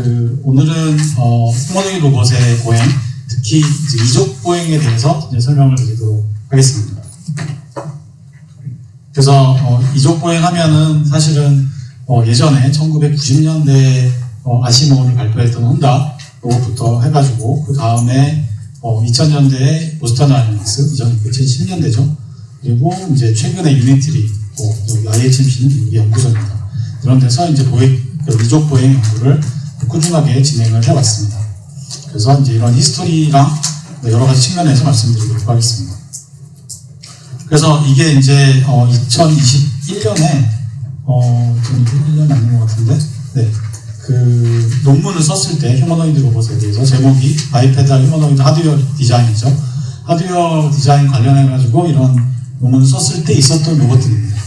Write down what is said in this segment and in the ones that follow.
오늘은 휴머노이드 로봇의 보행, 특히 이제 이족 보행에 대해서 이제 설명을 드리도록 하겠습니다. 그래서 이족 보행하면은 사실은 예전에 1990년대에 아시모를 발표했던 혼다 로봇부터 해가지고 그 다음에 2000년대에 보스턴 다이내믹스, 2010년대죠. 그리고 이제 최근에 유니트리, IHMC는 미국의 연구소입니다. 그런 데서 이제 이족 보행 연구를 꾸준하게 진행을 해왔습니다. 그래서 이제 이런 히스토리랑 여러 가지 측면에서 말씀드리도록 하겠습니다. 그래서 이게 이제 2021년에 2021년 아닌 것 같은데, 네, 그 논문을 썼을 때 휴머노이드 로봇에 대해서 제목이 바이페달 휴머노이드 하드웨어 디자인이죠. 하드웨어 디자인 관련해가지고 이런 논문을 썼을 때 있었던 로봇들입니다.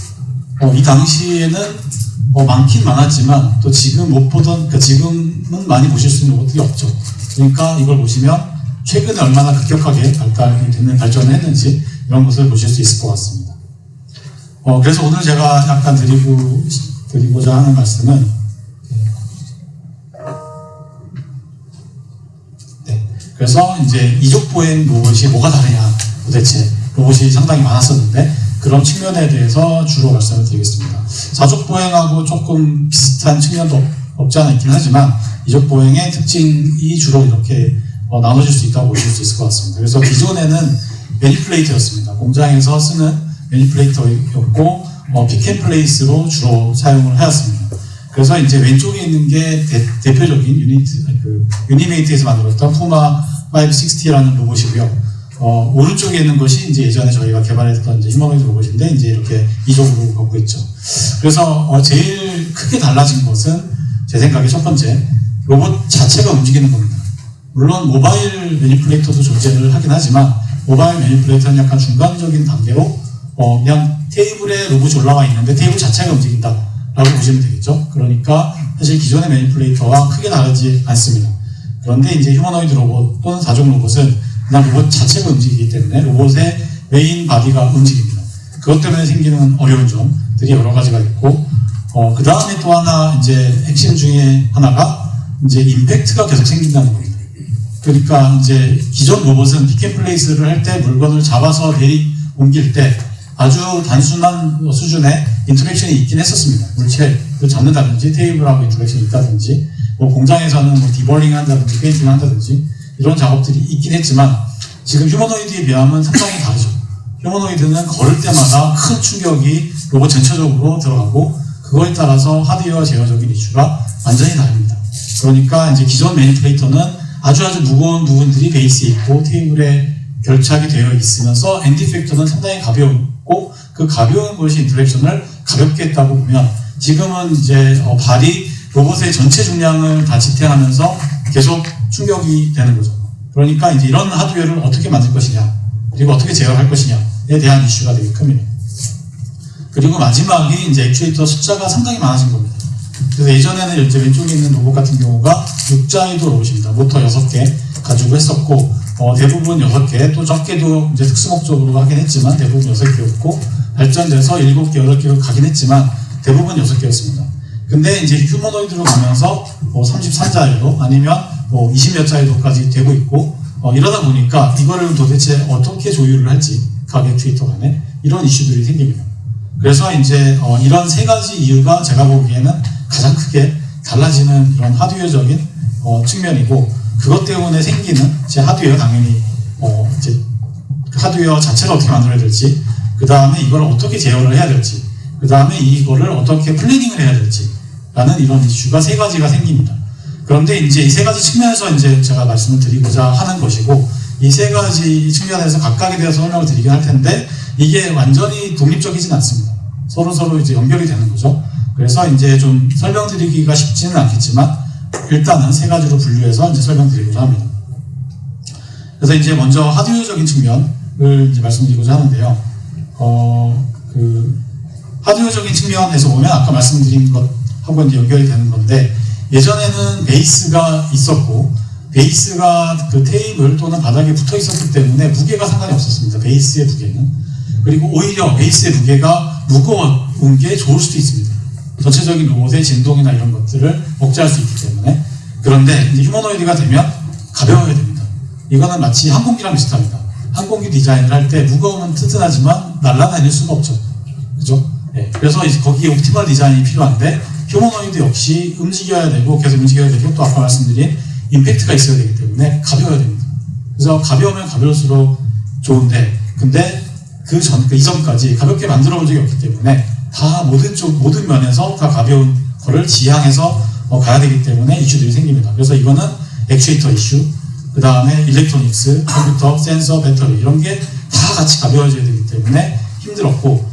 이 당시에는 많긴 많았지만 또 지금 못 보던, 그러니까 지금은 많이 보실 수 있는 로봇들이 없죠. 그러니까 이걸 보시면 최근에 얼마나 급격하게 발전을 했는지 이런 것을 보실 수 있을 것 같습니다. 그래서 오늘 제가 약간 드리고자 하는 말씀은, 네, 그래서 이제 이족 보행 로봇이 뭐가 다르냐, 도대체 로봇이 상당히 많았었는데 그런 측면에 대해서 주로 말씀을 드리겠습니다. 사족 보행하고 조금 비슷한 측면도 없지 않아 있긴 하지만 이족 보행의 특징이 주로 이렇게 나눠질 수 있다고 보실 수 있을 것 같습니다. 그래서 기존에는 매니플레이터였습니다. 공장에서 쓰는 매니플레이터였고 픽앤플레이스로 주로 사용을 하였습니다. 그래서 이제 왼쪽에 있는 게 대표적인 유니메이트에서 만들었던 푸마 560라는 로봇이고요. 오른쪽에 있는 것이 이제 예전에 저희가 개발했던 이제 휴머노이드 로봇인데 이제 이렇게 이쪽으로 걷고 있죠. 그래서 제일 크게 달라진 것은 제 생각에 첫 번째, 로봇 자체가 움직이는 겁니다. 물론 모바일 매니플레이터도 존재를 하긴 하지만 모바일 매니플레이터는 약간 중간적인 단계로 그냥 테이블에 로봇이 올라와 있는데 테이블 자체가 움직인다라고 보시면 되겠죠. 그러니까 사실 기존의 매니플레이터와 크게 다르지 않습니다. 그런데 이제 휴머노이드 로봇 또는 사족 로봇은 그냥 로봇 자체가 움직이기 때문에 로봇의 메인 바디가 움직입니다. 그것 때문에 생기는 어려운 점들이 여러 가지가 있고, 그 다음에 또 하나 이제 핵심 중에 하나가 이제 임팩트가 계속 생긴다는 겁니다. 그러니까 이제 기존 로봇은 픽앤플레이스를 할 때 물건을 잡아서 옮길 때 아주 단순한 수준의 인터랙션이 있긴 했었습니다. 물체를 잡는다든지 테이블하고 인터랙션이 있다든지 공장에서는 디볼링 한다든지 페인팅 한다든지 이런 작업들이 있긴 했지만 지금 휴머노이드에 비하면 상당히 다르죠. 휴머노이드는 걸을 때마다 큰 충격이 로봇 전체적으로 들어가고 그거에 따라서 하드웨어 제어적인 이슈가 완전히 다릅니다. 그러니까 이제 기존 매니플레이터는 아주 무거운 부분들이 베이스에 있고 테이블에 결착이 되어 있으면서 엔드 팩터는 상당히 가벼웠고 그 가벼운 것이 인터랙션을 가볍게 했다고 보면 지금은 이제 발이 로봇의 전체 중량을 다 지탱하면서 계속 충격이 되는 거죠. 그러니까 이제 이런 하드웨어를 어떻게 만들 것이냐, 그리고 어떻게 제어할 것이냐에 대한 이슈가 되게 큽니다. 그리고 마지막이 이제 액추에이터 숫자가 상당히 많아진 겁니다. 그래서 예전에는 이제 왼쪽에 있는 로봇 같은 경우가 6자이도 로봇입니다. 모터 6개 가지고 했었고, 대부분 6개, 또 적게도 이제 특수목적으로 하긴 했지만 대부분 6개였고, 발전돼서 7개, 8개로 가긴 했지만 대부분 6개였습니다. 근데 이제 휴머노이드로 가면서 33자이도 아니면 20몇 자이도까지 되고 있고, 이러다 보니까 이거를 도대체 어떻게 조율을 할지, 각 액추에이터 간에 이런 이슈들이 생깁니다. 그래서 이제 이런 세 가지 이유가 제가 보기에는 가장 크게 달라지는 이런 하드웨어적인 측면이고, 그것 때문에 생기는 제 하드웨어 당연히 이제 하드웨어 자체를 어떻게 만들어야 될지, 그 다음에 이걸 어떻게 제어를 해야 될지, 그 다음에 이거를 어떻게 플래닝을 해야 될지 라는 이런 이슈가 세 가지가 생깁니다. 그런데 이제 이 세 가지 측면에서 이제 제가 말씀을 드리고자 하는 것이고, 이 세 가지 측면에서 각각에 대해서 설명을 드리긴 할 텐데 이게 완전히 독립적이진 않습니다. 서로 이제 연결이 되는 거죠. 그래서 이제 좀 설명드리기가 쉽지는 않겠지만 일단은 세 가지로 분류해서 이제 설명드리고자 합니다. 그래서 이제 먼저 하드웨어적인 측면을 이제 말씀드리고자 하는데요. 하드웨어적인 측면에서 보면 아까 말씀드린 것하고 이제 연결이 되는 건데, 예전에는 베이스가 있었고 베이스가 그 테이블 또는 바닥에 붙어 있었기 때문에 무게가 상관이 없었습니다. 베이스의 무게는. 그리고 오히려 베이스의 무게가 무거운 게 좋을 수도 있습니다. 전체적인 로봇의 진동이나 이런 것들을 억제할 수 있기 때문에. 그런데 이제 휴머노이드가 되면 가벼워야 됩니다. 이거는 마치 항공기랑 비슷합니다. 항공기 디자인을 할 때 무거우면 튼튼하지만 날아다닐 수가 없죠. 그죠? 네. 그래서 이제 거기에 옵티멀 디자인이 필요한데 휴머노이드 역시 움직여야 되고 계속 움직여야 되고 또 아까 말씀드린 임팩트가 있어야 되기 때문에 가벼워야 됩니다. 그래서 가벼우면 가벼울수록 좋은데 근데 그 이전까지 가볍게 만들어 본 적이 없기 때문에 다 모든 면에서 다 가벼운 거를 지향해서 가야 되기 때문에 이슈들이 생깁니다. 그래서 이거는 액추에이터 이슈, 그 다음에 일렉트로닉스, 컴퓨터, 센서, 배터리 이런 게 다 같이 가벼워져야 되기 때문에 힘들었고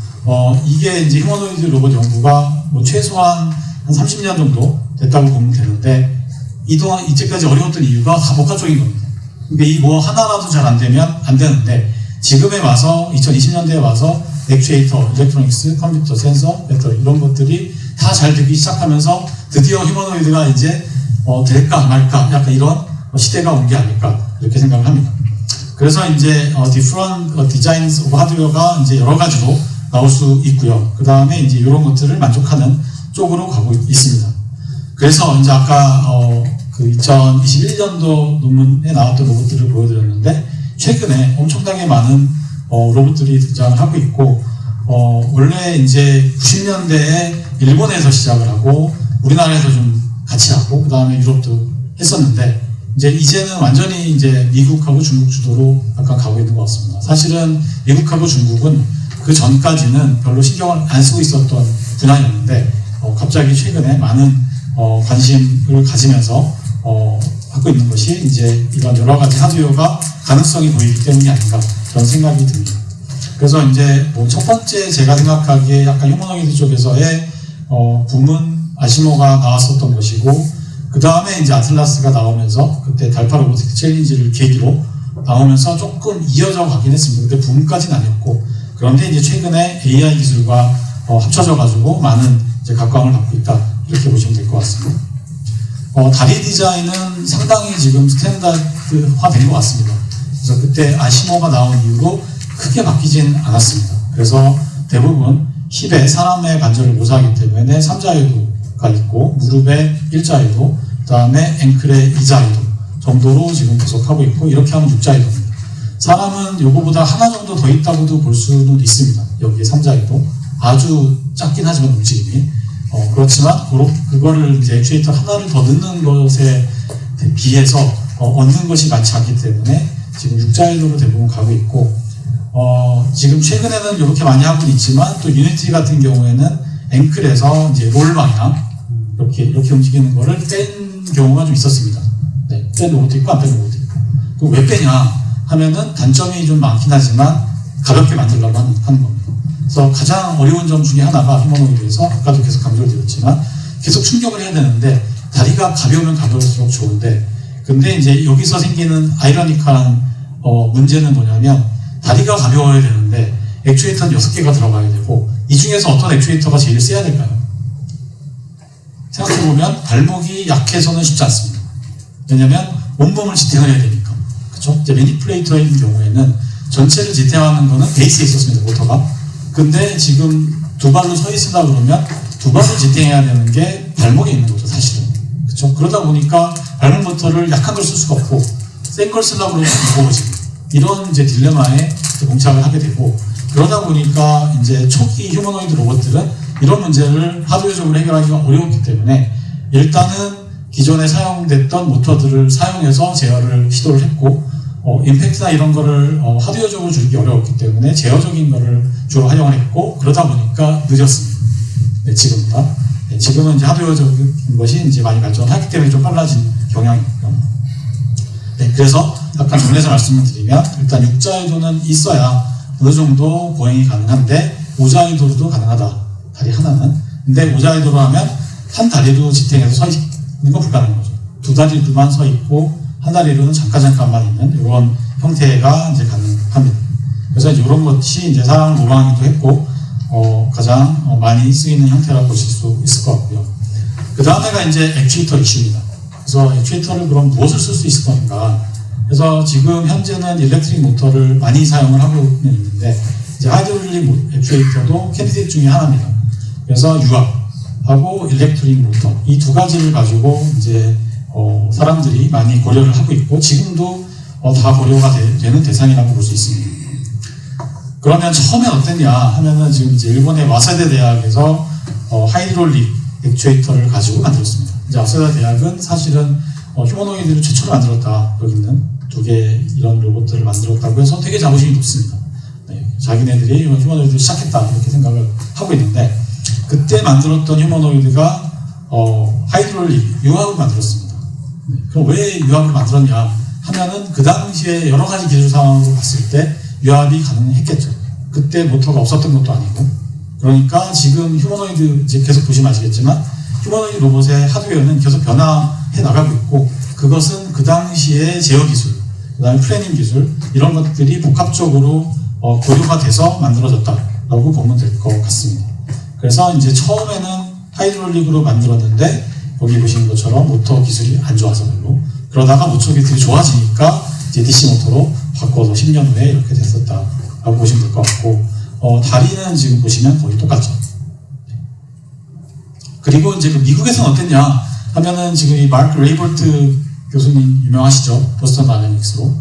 이게 이제 휴머노이드 로봇 연구가 최소한 한 30년 정도 됐다고 보면 되는데 이때까지 어려웠던 이유가 다 복합적인 겁니다. 그러니까 이 뭐 하나라도 잘 안 되면 안 되는데 지금에 와서 2020년대에 와서 액추에이터, 일렉트로닉스, 컴퓨터, 센서, 배터리 이런 것들이 다 잘 되기 시작하면서 드디어 휴머노이드가 이제 될까 말까 약간 이런 시대가 온 게 아닐까 이렇게 생각을 합니다. 그래서 이제 different designs of hardware가 이제 여러 가지로 나올 수 있고요. 그 다음에 이제 이런 것들을 만족하는 쪽으로 가고 있습니다. 그래서 이제 아까 그 2021년도 논문에 나왔던 로봇들을 보여드렸는데 최근에 엄청나게 많은 로봇들이 등장을 하고 있고 원래 이제 90년대에 일본에서 시작을 하고 우리나라에서 좀 같이 하고 그 다음에 유럽도 했었는데 이제는 완전히 이제 미국하고 중국 주도로 약간 가고 있는 것 같습니다. 사실은 미국하고 중국은 그 전까지는 별로 신경을 안 쓰고 있었던 분야였는데 갑자기 최근에 많은 관심을 가지면서 하고 있는 것이 이제 이런 여러 가지 하드웨어가 가능성이 보이기 때문이 아닌가 그런 생각이 듭니다. 그래서 이제 첫 번째 제가 생각하기에 약간 휴머노이드 쪽에서의 붐은 아시모가 나왔었던 것이고 그 다음에 이제 아틀라스가 나오면서 그때 달파 로보틱스 챌린지를 계기로 나오면서 조금 이어져 가긴 했습니다. 근데 붐까지는 아니었고 그런데 이제 최근에 AI 기술과 합쳐져 가지고 많은 이제 각광을 받고 있다 이렇게 보시면 될 것 같습니다. 다리 디자인은 상당히 지금 스탠다드화 된 것 같습니다. 그래서 그때 아시모가 나온 이후로 크게 바뀌진 않았습니다. 그래서 대부분 힙에 사람의 관절을 모사하기 때문에 3자유도가 있고 무릎에 1자유도, 그 다음에 앵클에 2자유도 정도로 지금 계속하고 있고 이렇게 하면 6자유도입니다. 사람은 요거보다 하나 정도 더 있다고도 볼 수는 있습니다. 여기에 3자유도 아주 작긴 하지만 움직임이 그렇지만 그거를 이제 액추에이터 하나를 더 넣는 것에 비해서 얻는 것이 많지 않기 때문에 지금 6자유도로 대부분 가고 있고 지금 최근에는 이렇게 많이 하고 있지만 또 유니티 같은 경우에는 앵클에서 이제 롤 방향 이렇게 움직이는 거를 뺀 경우가 좀 있었습니다. 네, 뺀 로봇도 있고 안 뺀 로봇도 있고. 그럼 왜 빼냐 하면은 단점이 좀 많긴 하지만 가볍게 만들려고 하는 겁니다. 그래서 가장 어려운 점 중에 하나가 휴머노이드에서 아까도 계속 강조를 드렸지만 계속 충격을 해야 되는데 다리가 가벼우면 가벼울수록 좋은데 근데 이제 여기서 생기는 아이러니컬한 문제는 뭐냐면 다리가 가벼워야 되는데 액추에이터는 6개가 들어가야 되고 이 중에서 어떤 액추에이터가 제일 세야 될까요? 생각해보면 발목이 약해서는 쉽지 않습니다. 왜냐면 온몸을 지탱을 해야 되니까. 그쵸? 이제 매니플레이터인 경우에는 전체를 지탱하는 거는 베이스에 있었습니다, 모터가. 근데 지금 두 발로 서 있으다 그러면 두 발을 지탱해야 되는 게 발목에 있는 거죠, 사실은. 그쵸? 그러다 보니까 발목 모터를 약한 걸 쓸 수가 없고 센 걸 쓰려고 그러면 무거워지고 이런 이제 딜레마에 봉착을 하게 되고 그러다 보니까 이제 초기 휴머노이드 로봇들은 이런 문제를 하드웨어적으로 해결하기가 어려웠기 때문에 일단은 기존에 사용됐던 모터들을 사용해서 제어를 시도를 했고 임팩트나 이런 거를 하드웨어적으로 줄이기 어려웠기 때문에 제어적인 거를 주로 활용을 했고 그러다 보니까 늦었습니다. 네, 지금보다. 네, 지금은 이제 하드웨어적인 것이 이제 많이 발전하기 때문에 좀 빨라진 경향이 있고요. 네, 그래서 약간 정리해서 말씀을 드리면 일단 6자유도는 있어야 어느 정도 보행이 가능한데 5자유도로도 가능하다. 다리 하나는. 근데 5자유도로 하면 한 다리로 지탱해서 서 있는 건 불가능한 거죠. 두 다리로만 서 있고 한 다리로는 잠깐만 있는 이런 형태가 이제 가능합니다. 그래서 이제 이런 것이 이제 사람을 모방하기도 했고 가장 많이 쓰이는 형태라고 보실 수 있을 것 같고요. 그 다음에가 이제 액추에이터 이슈입니다. 그래서 액추에이터를 그럼 무엇을 쓸 수 있을 건가? 그래서 지금 현재는 일렉트릭 모터를 많이 사용을 하고 있는데 이제 하이드롤릭 액추에이터도 캔디데이트 중에 하나입니다. 그래서 유압하고 일렉트릭 모터 이 두 가지를 가지고 이제 사람들이 많이 고려를 하고 있고 지금도 다 고려가 되는 대상이라고 볼 수 있습니다. 그러면 처음엔 어땠냐 하면은 지금 이제 일본의 와세대 대학에서 하이드롤릭 액추에이터를 가지고 만들었습니다. 이제 와세대 대학은 사실은 휴머노이드를 최초로 만들었다. 여기 있는 두 개 이런 로봇들을 만들었다고 해서 되게 자부심이 높습니다. 네, 자기네들이 휴머노이드를 시작했다 이렇게 생각을 하고 있는데 그때 만들었던 휴머노이드가 하이드롤릭 유압을 만들었습니다. 네, 그럼 왜 유압을 만들었냐 하면은 그 당시에 여러 가지 기술 상황으로 봤을 때 유압이 가능했겠죠. 그때 모터가 없었던 것도 아니고. 그러니까 지금 휴머노이드 이제 계속 보시면 아시겠지만 휴머노이드 로봇의 하드웨어는 계속 변화해 나가고 있고 그것은 그 당시의 제어 기술, 그 다음에 플래닝 기술 이런 것들이 복합적으로 고려가 돼서 만들어졌다라고 보면 될 것 같습니다. 그래서 이제 처음에는 하이드롤릭으로 만들었는데 거기 보시는 것처럼 모터 기술이 안 좋아서 별로 그러다가 모터 기술이 좋아지니까 이제 DC 모터로 바꿔서 10년 후에 이렇게 됐었다라고 보시면 될 것 같고 다리는 지금 보시면 거의 똑같죠. 그리고 이제 그 미국에서는 어땠냐 하면은 지금 이 마크 레이볼트 교수님 유명하시죠? 보스턴 다이내믹스로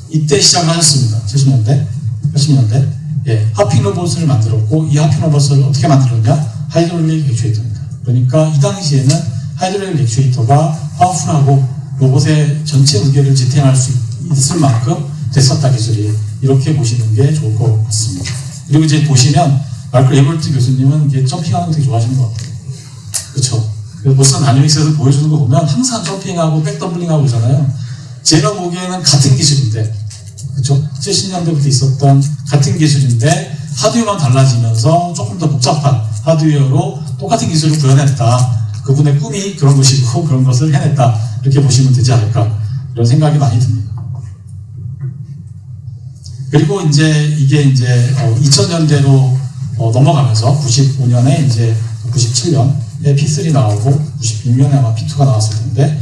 이때 시작을 하셨습니다. 70년대, 80년대 예, 하핑 로봇을 만들었고 이 하핑 로봇을 어떻게 만들었냐? 하이드롤릭 액추에이터입니다. 그러니까 이 당시에는 하이드롤릭 액추에이터가 파워풀하고 로봇의 전체 무게를 지탱할 수 있을 만큼 됐었다 기술이 이렇게 보시는 게 좋을 것 같습니다. 그리고 이제 보시면 마크 레이볼트 교수님은 이게 점핑하는 거 되게 좋아하시는 것 같아요. 그렇죠? 그래서 보스턴 다이내믹스에서 보여주는 거 보면 항상 점핑하고 백더블링하고 그러잖아요. 제가 보기에는 같은 기술인데 그렇죠? 70년대부터 있었던 같은 기술인데 하드웨어만 달라지면서 조금 더 복잡한 하드웨어로 똑같은 기술을 구현했다. 그분의 꿈이 그런 것이고 그런 것을 해냈다. 이렇게 보시면 되지 않을까 이런 생각이 많이 듭니다. 그리고 이제 이게 이제 2000년대로 넘어가면서 95년에 이제 97년에 P3 나오고 96년에 아마 P2가 나왔을 텐데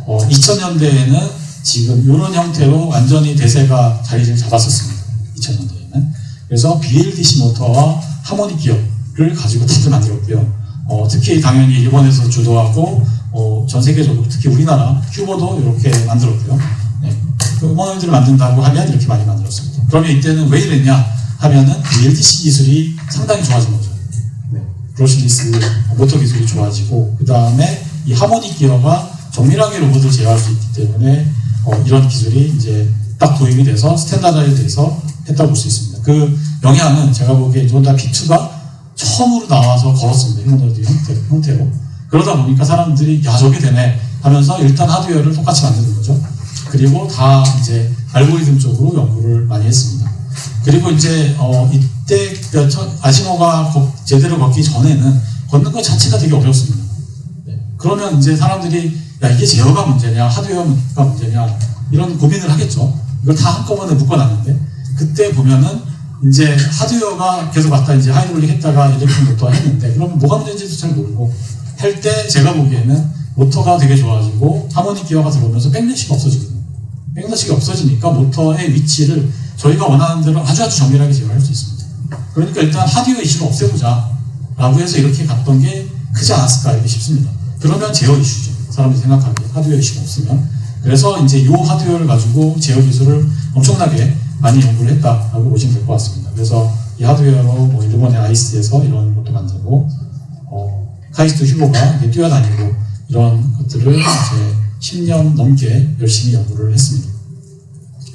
2000년대에는 지금 이런 형태로 완전히 대세가 자리를 잡았었습니다. 2000년대에는. 그래서 BLDC 모터와 하모닉 기어를 가지고 다들 만들었고요. 특히 당연히 일본에서 주도하고 전 세계적으로 특히 우리나라 휴버도 이렇게 만들었고요. 네. 그 휴머노이드를 만든다고 하면 이렇게 많이 만들었습니다. 그러면 이때는 왜 이랬냐 하면은 BLDC 기술이 상당히 좋아진 거죠. 네. 브러시리스 모터 기술이 좋아지고 그 다음에 이 하모닉 기어가 정밀하게 로봇을 제어할 수 있기 때문에 이런 기술이 이제 딱 도입이 돼서 스탠다드화이 돼서 했다고 볼 수 있습니다. 그 영향은 제가 보기에 존다 P2가 처음으로 나와서 걸었습니다. 휴머노이드 형태로. 그러다 보니까 사람들이 야 저게 되네 하면서 일단 하드웨어를 똑같이 만드는 거죠. 그리고 다 이제 알고리즘 쪽으로 연구를 많이 했습니다. 그리고 이제 이때 아시모가 제대로 걷기 전에는 걷는 것 자체가 되게 어렵습니다. 네. 그러면 이제 사람들이 야 이게 제어가 문제냐 하드웨어가 문제냐 이런 고민을 하겠죠. 이걸 다 한꺼번에 묶어놨는데 그때 보면은 이제 하드웨어가 계속 왔다 이제 하이드롤릭 했다가 일렉트릭 모터가 했는데 그러면 뭐가 문제인지도 잘 모르고 할 때 제가 보기에는 모터가 되게 좋아지고 하모닉 기어가 들어오면서 백래시가 없어지거든요. 백래시가 없어지니까 모터의 위치를 저희가 원하는 대로 아주 정밀하게 제어할 수 있습니다. 그러니까 일단 하드웨어 이슈를 없애보자 라고 해서 이렇게 갔던 게 크지 않았을까 이렇게 싶습니다. 그러면 제어 이슈죠. 사람들이 생각하기에 하드웨어 이슈가 없으면. 그래서 이제 이 하드웨어를 가지고 제어 기술을 엄청나게 많이 연구를 했다라고 보시면 될 것 같습니다. 그래서 이 하드웨어로 뭐 일본의 아이스에서 이런 것도 만들고 카이스트 휴버가 뛰어다니고 이런 것들을 이제 10년 넘게 열심히 연구를 했습니다.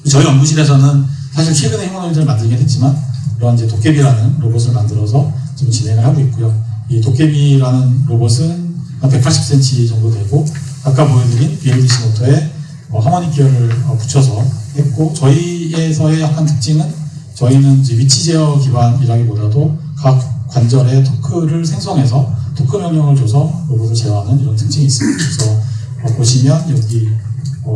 저희 연구실에서는 사실 최근에 휴머노이드를 만들긴 했지만 이런 이제 도깨비라는 로봇을 만들어서 지금 진행을 하고 있고요. 이 도깨비라는 로봇은 한 180cm 정도 되고 아까 보여드린 BLDC 모터에 하모닉 기어를 붙여서 했고 저희에서의 약간 특징은 저희는 이제 위치 제어 기반이라기보다도 각 관절의 토크를 생성해서 토크 명령을 줘서 로봇을 제어하는 이런 특징이 있습니다. 그래서 보시면 여기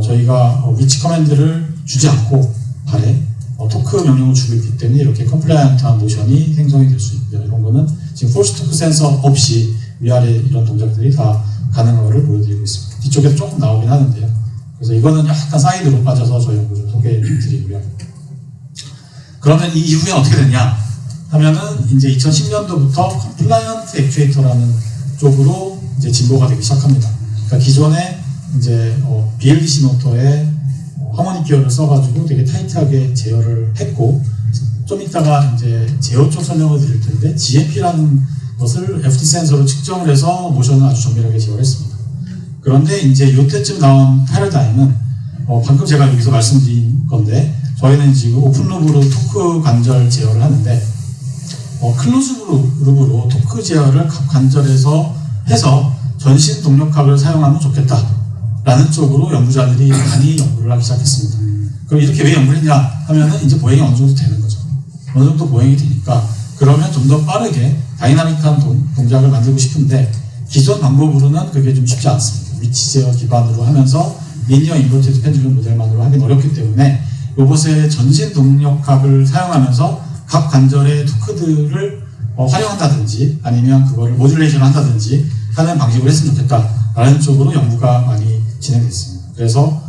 저희가 위치 커맨드를 주지 않고 발에 토크 명령을 주고 있기 때문에 이렇게 컴플라이언트한 모션이 생성이 될 수 있고요. 이런 거는 지금 폴스 토크 센서 없이 위아래 이런 동작들이 다 가능한 것을 보여드리고 있습니다. 뒤쪽에도 조금 나오긴 하는데요. 그래서 이거는 약간 사이드로 빠져서 저희 연구 좀 소개해드리고요. 그러면 이 이후에 어떻게 됐냐 하면은 이제 2010년도부터 컴플라이언트 액추에이터라는 쪽으로 이제 진보가 되기 시작합니다. 그러니까 기존에 이제 BLDC 모터에 하모닉 기어를 써가지고 되게 타이트하게 제어를 했고, 좀 이따가 이제 제어 쪽 설명을 드릴 텐데, GMP라는 것을 FT 센서로 측정을 해서 모션을 아주 정밀하게 제어했습니다. 그런데 이제 요때쯤 나온 패러다임은 방금 제가 여기서 말씀드린 건데, 저희는 지금 오픈루브로 토크 관절 제어를 하는데, 클로즈 루브로 토크 제어를 각 관절에서 해서 전신 동력학을 사용하면 좋겠다라는 쪽으로 연구자들이 많이 연구를 하기 시작했습니다. 그럼 이렇게 왜 연구를 했냐 하면은 이제 보행이 어느 정도 되는 거죠. 어느 정도 보행이 되니까 그러면 좀 더 빠르게 다이나믹한 동작을 만들고 싶은데, 기존 방법으로는 그게 좀 쉽지 않습니다. 위치 제어 기반으로 하면서 리니어 인버티드 펜듈럼 모델만으로 하긴 어렵기 때문에 로봇의 전신 동력학을 사용하면서 각 관절의 토크들을 활용한다든지 아니면 그거를 모듈레이션 한다든지 하는 방식으로 했으면 좋겠다라는 쪽으로 연구가 많이 진행됐습니다. 그래서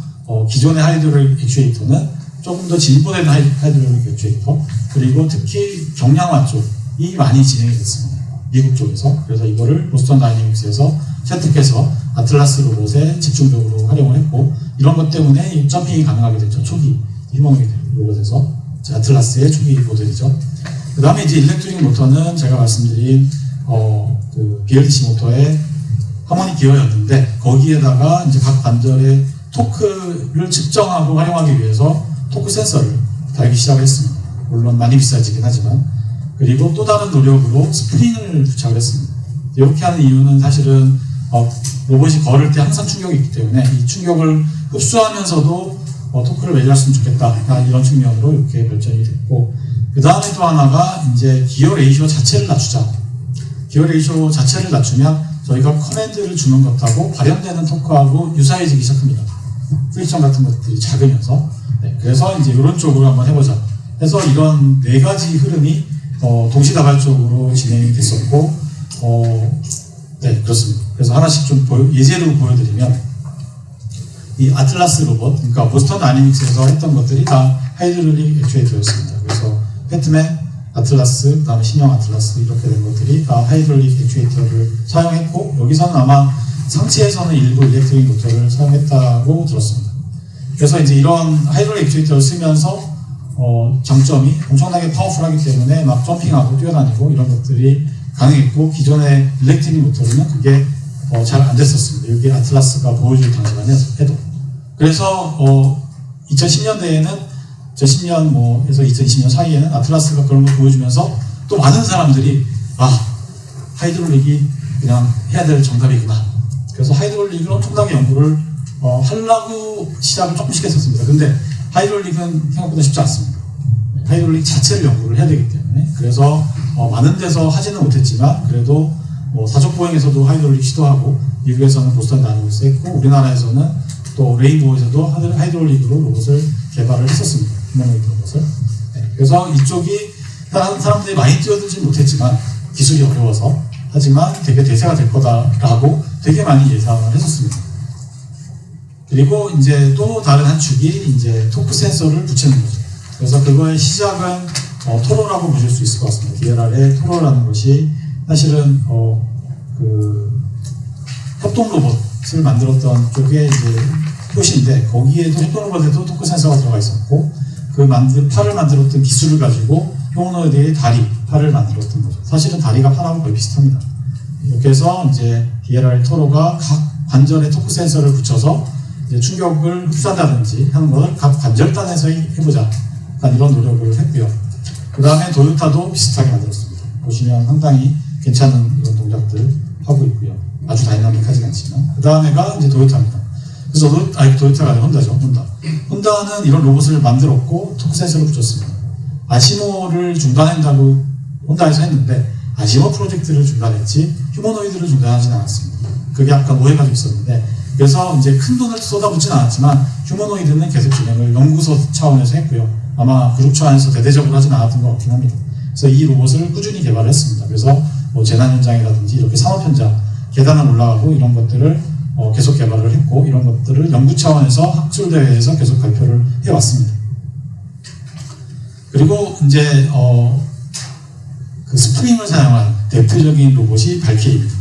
기존의 하이드롤릭 액추에이터는 조금 더 진보된 하이드롤릭 액추에이터, 그리고 특히 경량화 쪽이 많이 진행이 됐습니다. 미국 쪽에서. 그래서 이거를 보스턴 다이내믹스에서 채택해서 아틀라스 로봇에 집중적으로 활용을 했고, 이런 것 때문에 이 점핑이 가능하게 됐죠. 초기 휴머노이드 로봇에서. 아틀라스의 초기 모델이죠. 그 다음에 이제 일렉트릭 모터는 제가 말씀드린 그 BLDC 모터의 하모닉 기어였는데, 거기에다가 이제 각 관절의 토크를 측정하고 활용하기 위해서 토크 센서를 달기 시작했습니다. 물론 많이 비싸지긴 하지만. 그리고 또 다른 노력으로 스프링을 부착을 했습니다. 이렇게 하는 이유는 사실은 로봇이 걸을 때 항상 충격이 있기 때문에 이 충격을 흡수하면서도 토크를 매진했으면 좋겠다, 이런 측면으로 이렇게 결정이 됐고, 그 다음에 또 하나가 이제 기어 레이쇼 자체를 낮추자. 기어 레이쇼 자체를 낮추면 저희가 커맨드를 주는 것하고 발현되는 토크하고 유사해지기 시작합니다. 프리션 같은 것들이 작으면서. 네, 그래서 이제 이런 쪽으로 한번 해보자 해서 이런 네 가지 흐름이 동시다발적으로 진행이 됐었고, 네, 그렇습니다. 그래서 하나씩 좀 예제로 보여드리면, 이 아틀라스 로봇, 그러니까 보스턴 다이내믹스에서 했던 것들이 다 하이드롤릭 액추에이터였습니다. 그래서 패트맨, 아틀라스, 그 다음에 신형 아틀라스, 이렇게 된 것들이 다 하이드롤릭 액추에이터를 사용했고, 여기서는 아마 상체에서는 일부 일렉트릭 모터를 사용했다고 들었습니다. 그래서 이제 이런 하이드롤릭 액추에이터를 쓰면서 장점이 엄청나게 파워풀하기 때문에 막 점핑하고 뛰어다니고 이런 것들이 가능했고, 기존의 일렉트릭 모터로는 그게 잘 안 됐었습니다. 여기 아틀라스가 보여줄 당시만 해도. 그래서 2010년대에는 2010년에서 2020년 사이에는 아틀라스가 그런 걸 보여주면서 또 많은 사람들이 하이드롤릭이 그냥 해야 될 정답이구나. 그래서 하이드롤릭을 엄청나게 연구를 하려고 시작을 조금씩 했었습니다. 근데 하이드롤릭은 생각보다 쉽지 않습니다. 하이드롤릭 자체를 연구를 해야 되기 때문에. 그래서 많은 데서 하지는 못했지만 그래도 사족 보행에서도 하이드롤릭 시도하고, 미국에서는 보스턴 다이내믹스 했고, 우리나라에서는 또 레인보우에서도 하이드롤릭으로 로봇을 개발을 했었습니다. 휴머노이드 로봇을. 네, 그래서 이쪽이 다른 사람들이 많이 뛰어들지 못했지만 기술이 어려워서, 하지만 되게 대세가 될 거다라고 되게 많이 예상을 했었습니다. 그리고 이제 또 다른 한 축이 이제 토크 센서를 붙이는 거죠. 그래서 그거의 시작은 토로라고 보실 수 있을 것 같습니다. DLR의 토로라는 것이 사실은 그 협동 로봇을 만들었던 쪽에 이제 표시인데, 거기에도 협동 로봇에도 토크 센서가 들어가 있었고, 그 팔을 만들었던 기술을 가지고 휴머노이드의 팔을 만들었던 거죠. 사실은 다리가 팔하고 거의 비슷합니다. 이렇게 해서 이제 DLR의 토로가 각 관절에 토크 센서를 붙여서 이제 충격을 흡수한다든지 하는 것을 각 관절단에서 해보자, 이런 노력을 했고요. 그 다음에 도요타도 비슷하게 만들었습니다. 보시면 상당히 괜찮은 이런 동작들 하고 있고요. 아주 다이나믹하진 않지만. 그 다음에가 이제 도요타입니다. 그래서 도요타가 아니라 혼다죠. 혼다는 이런 로봇을 만들었고 토크 센서를 붙였습니다. 아시모를 중단한다고 혼다에서 했는데, 아시모 프로젝트를 중단했지 휴머노이드를 중단하지는 않았습니다. 그게 약간 오해가 좀 있었는데, 그래서 이제 큰 돈을 쏟아붓지는 않았지만 휴머노이드는 계속 진행을 연구소 차원에서 했고요. 아마 그룹 차원에서 대대적으로 하진 않았던 것 같긴 합니다. 그래서 이 로봇을 꾸준히 개발을 했습니다. 그래서 재난 현장이라든지 이렇게 산업 현장, 계단을 올라가고 이런 것들을 계속 개발을 했고, 이런 것들을 연구 차원에서 학술대회에서 계속 발표를 해왔습니다. 그리고 이제 그 스프링을 사용한 대표적인 로봇이 발키리입니다.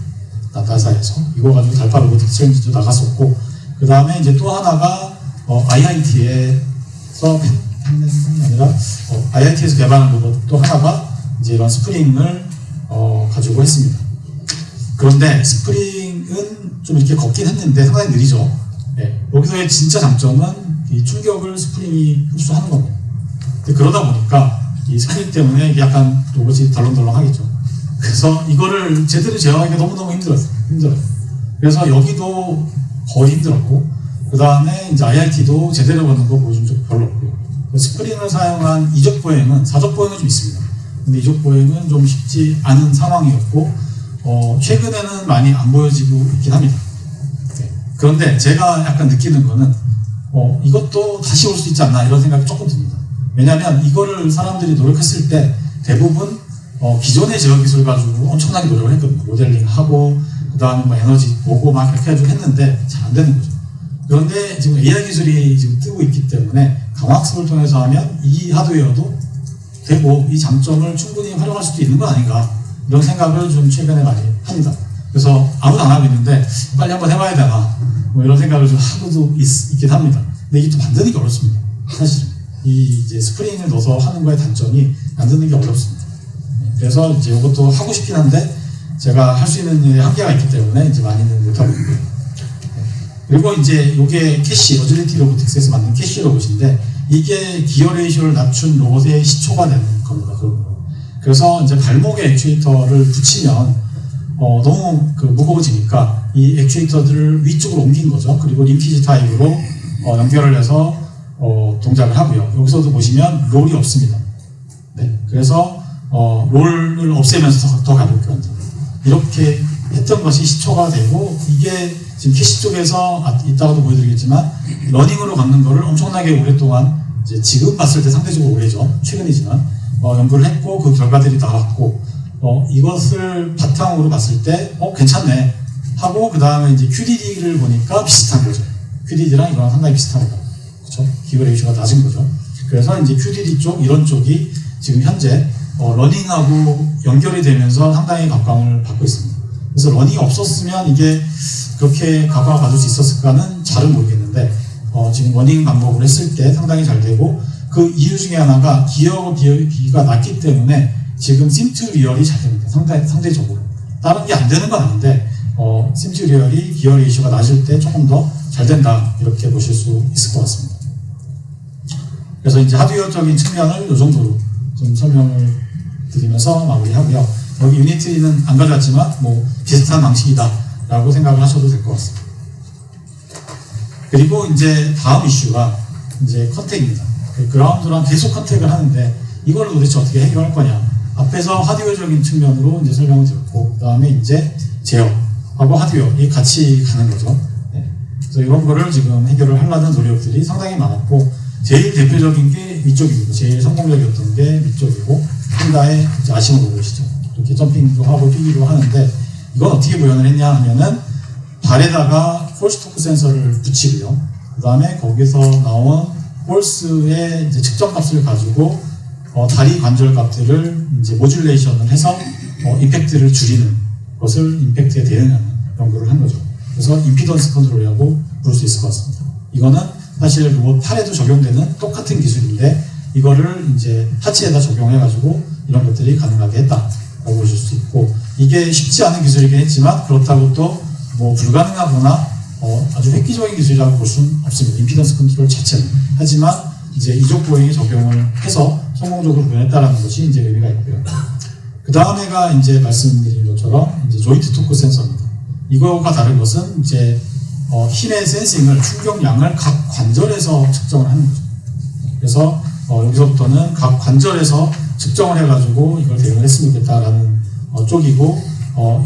나사에서 이거 가지고 달파 로보틱 챌린지도 나갔었고, 그 다음에 이제 또 하나가 IIT에서 펜이 아니라 IIT에서 개발한 로봇 또 하나가 이제 이런 스프링을 가지고 했습니다. 그런데 스프링은 좀 이렇게 걷긴 했는데 상당히 느리죠. 네. 여기서의 진짜 장점은 이 충격을 스프링이 흡수하는 겁니다. 그러다 보니까 이 스프링 때문에 이게 약간 로봇이 덜렁덜렁 하겠죠. 그래서 이거를 제대로 제어하기가 너무너무 힘들어요. 그래서 여기도 거의 힘들었고, 그 다음에 이제 IIT도 제대로 걷는 거 보여준 적 별로 없고요. 스프링을 사용한 이적 보행은, 사적 보행은 좀 있습니다. 근데 이적 보행은 좀 쉽지 않은 상황이었고, 최근에는 많이 안 보여지고 있긴 합니다. 네. 그런데 제가 약간 느끼는 거는, 이것도 다시 올 수 있지 않나 이런 생각이 조금 듭니다. 왜냐하면 이거를 사람들이 노력했을 때 대부분 기존의 제어 기술 가지고 엄청나게 노력을 했거든요. 모델링하고 그 다음에 뭐 에너지 보고 막 이렇게 해가지고 했는데 잘 안 되는 거죠. 그런데 지금 AI 기술이 지금 뜨고 있기 때문에 강화학습을 통해서 하면 이 하드웨어도 되고 이 장점을 충분히 활용할 수도 있는 거 아닌가 이런 생각을 좀 최근에 많이 합니다. 그래서 아무도 안 하고 있는데 빨리 한번 해봐야 되나 뭐 이런 생각을 좀 하고도 있긴 합니다. 근데 이게 또 만드는 게 어렵습니다. 사실은 이 이제 스프링을 넣어서 하는 거의 단점이 만드는 게 어렵습니다. 그래서 이제 이것도 하고 싶긴 한데 제가 할 수 있는 일에 한계가 있기 때문에 이제 많이는 못하고 있고요. 그리고 이제 이게 캐시, 어질리티 로보틱스에서 만든 캐시 로봇인데 이게 기어 레이쇼를 낮춘 로봇의 시초가 되는 겁니다. 그래서 이제 발목에 액추에이터를 붙이면 너무 무거워지니까 이 액추에이터들을 위쪽으로 옮긴 거죠. 그리고 링키지 타입으로 연결을 해서 동작을 하고요. 여기서도 보시면 롤이 없습니다. 네, 그래서 롤을 없애면서 더 가볍게 만듭니다. 이렇게 했던 것이 시초가 되고 이게 지금 캐시 쪽에서 이따가도 보여드리겠지만 러닝으로 걷는 거를 엄청나게 오랫동안 이제 지금 봤을 때 상대적으로 오래죠. 최근이지만 연구를 했고 그 결과들이 나왔고 이것을 바탕으로 봤을 때 괜찮네 하고 그 다음에 이제 QDD를 보니까 비슷한 거죠. QDD랑 이거랑 상당히 비슷합니다. 그렇죠? 기어 레이쇼가 낮은 거죠. 그래서 이제 QDD 쪽 이런 쪽이 지금 현재 러닝하고 연결이 되면서 상당히 각광을 받고 있습니다. 그래서 러닝이 없었으면 이게 그렇게 각광을 받을 수 있었을까는 잘은 모르겠는데 지금 러닝 방법을 했을 때 상당히 잘 되고 그 이유 중에 하나가 기어하고 비가 낮기 때문에 지금 심투 리얼이 잘 됩니다. 상대적으로. 다른 게 안 되는 건 아닌데 심투 리얼이 기어 레이쇼가 낮을 때 조금 더 잘 된다 이렇게 보실 수 있을 것 같습니다. 그래서 이제 하드웨어적인 측면을 이 정도로 좀 설명을 드리면서 마무리하고요. 여기 유니티는 안 가져왔지만 뭐 비슷한 방식이다라고 생각을 하셔도 될 것 같습니다. 그리고 이제 다음 이슈가 이제 컨택입니다. 그라운드랑 계속 컨택을 하는데 이걸 도대체 어떻게 해결할 거냐. 앞에서 하드웨어적인 측면으로 이제 설명을 드렸고 그 다음에 이제 제어하고 하드웨어 이 같이 가는 거죠. 네. 그래서 이런 거를 지금 해결을 하려는 노력들이 상당히 많았고 제일 대표적인 게 위쪽입니다. 제일 성공적이었던 게 위쪽이고 홈다의 아시모 로봇이죠. 이렇게 점핑도 하고 뛰기도 하는데 이건 어떻게 구현을 했냐 하면은 발에다가 폴스 토크 센서를 붙이고요. 그 다음에 거기서 나온 폴스의 이제 측정 값을 가지고 다리 관절 값들을 이제 모듈레이션을 해서 임팩트를 줄이는 것을 임팩트에 대응하는 연구를 한 거죠. 그래서 임피던스 컨트롤이라고 부를 수 있을 것 같습니다. 이거는 사실 로봇 팔에도 적용되는 똑같은 기술인데 이거를 이제 하체에다 적용해가지고 이런 것들이 가능하게 했다라고 보실 수 있고 이게 쉽지 않은 기술이긴 했지만 그렇다고 또 뭐 불가능하거나 아주 획기적인 기술이라고 볼 수는 없습니다. 임피던스 컨트롤 자체는. 하지만 이제 이족 보행에 적용을 해서 성공적으로 구현했다라는 것이 이제 의미가 있고요. 그 다음에가 이제 말씀드린 것처럼 이제 조인트 토크 센서입니다. 이거가 다른 것은 이제 힘의 센싱을 충격량을 각 관절에서 측정을 하는 거죠. 그래서 여기서부터는 각 관절에서 측정을 해가지고 이걸 대응을 했으면 좋겠다라는 쪽이고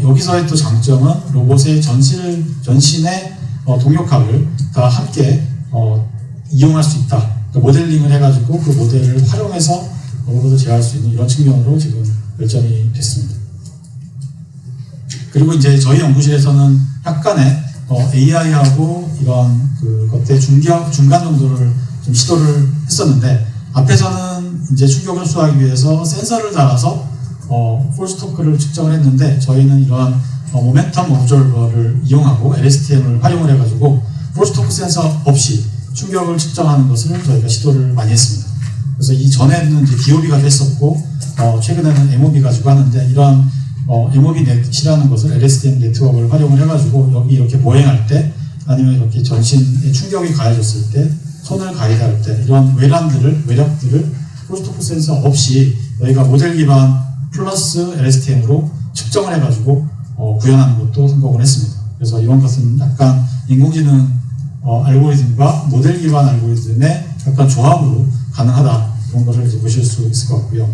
여기서의 또 장점은 로봇의 전신의 동력학을 다 함께 이용할 수 있다. 그러니까 모델링을 해가지고 그 모델을 활용해서 로봇을 제어할 수 있는 이런 측면으로 지금 발전이 됐습니다. 그리고 이제 저희 연구실에서는 약간의 AI하고 이런 것들의 중간 정도를 좀 시도를 했었는데 앞에서는 이제 충격을 흡수하기 위해서 센서를 달아서 폴스 토크를 측정을 했는데 저희는 이러한 모멘텀 오브저버를 이용하고 LSTM을 활용을 해가지고 크로스토크 센서 없이 충격을 측정하는 것을 저희가 시도를 많이 했습니다. 그래서 이전에는 이제 DOB가 됐었고, 최근에는 MOB 가지고 하는데, 이런 MOB 넷이라는 것을 LSTM 네트워크를 활용을 해가지고 여기 이렇게 보행할 때, 아니면 이렇게 전신에 충격이 가해졌을 때, 손을 가이드할 때, 이런 외력들을 크로스토크 센서 없이 저희가 모델 기반 플러스 LSTM으로 측정을 해가지고 구현하는 것도 성공을 했습니다. 그래서 이런 것은 약간 인공지능 알고리즘과 모델 기반 알고리즘의 약간 조합으로 가능하다, 이런 것을 이제 보실 수 있을 것 같고요.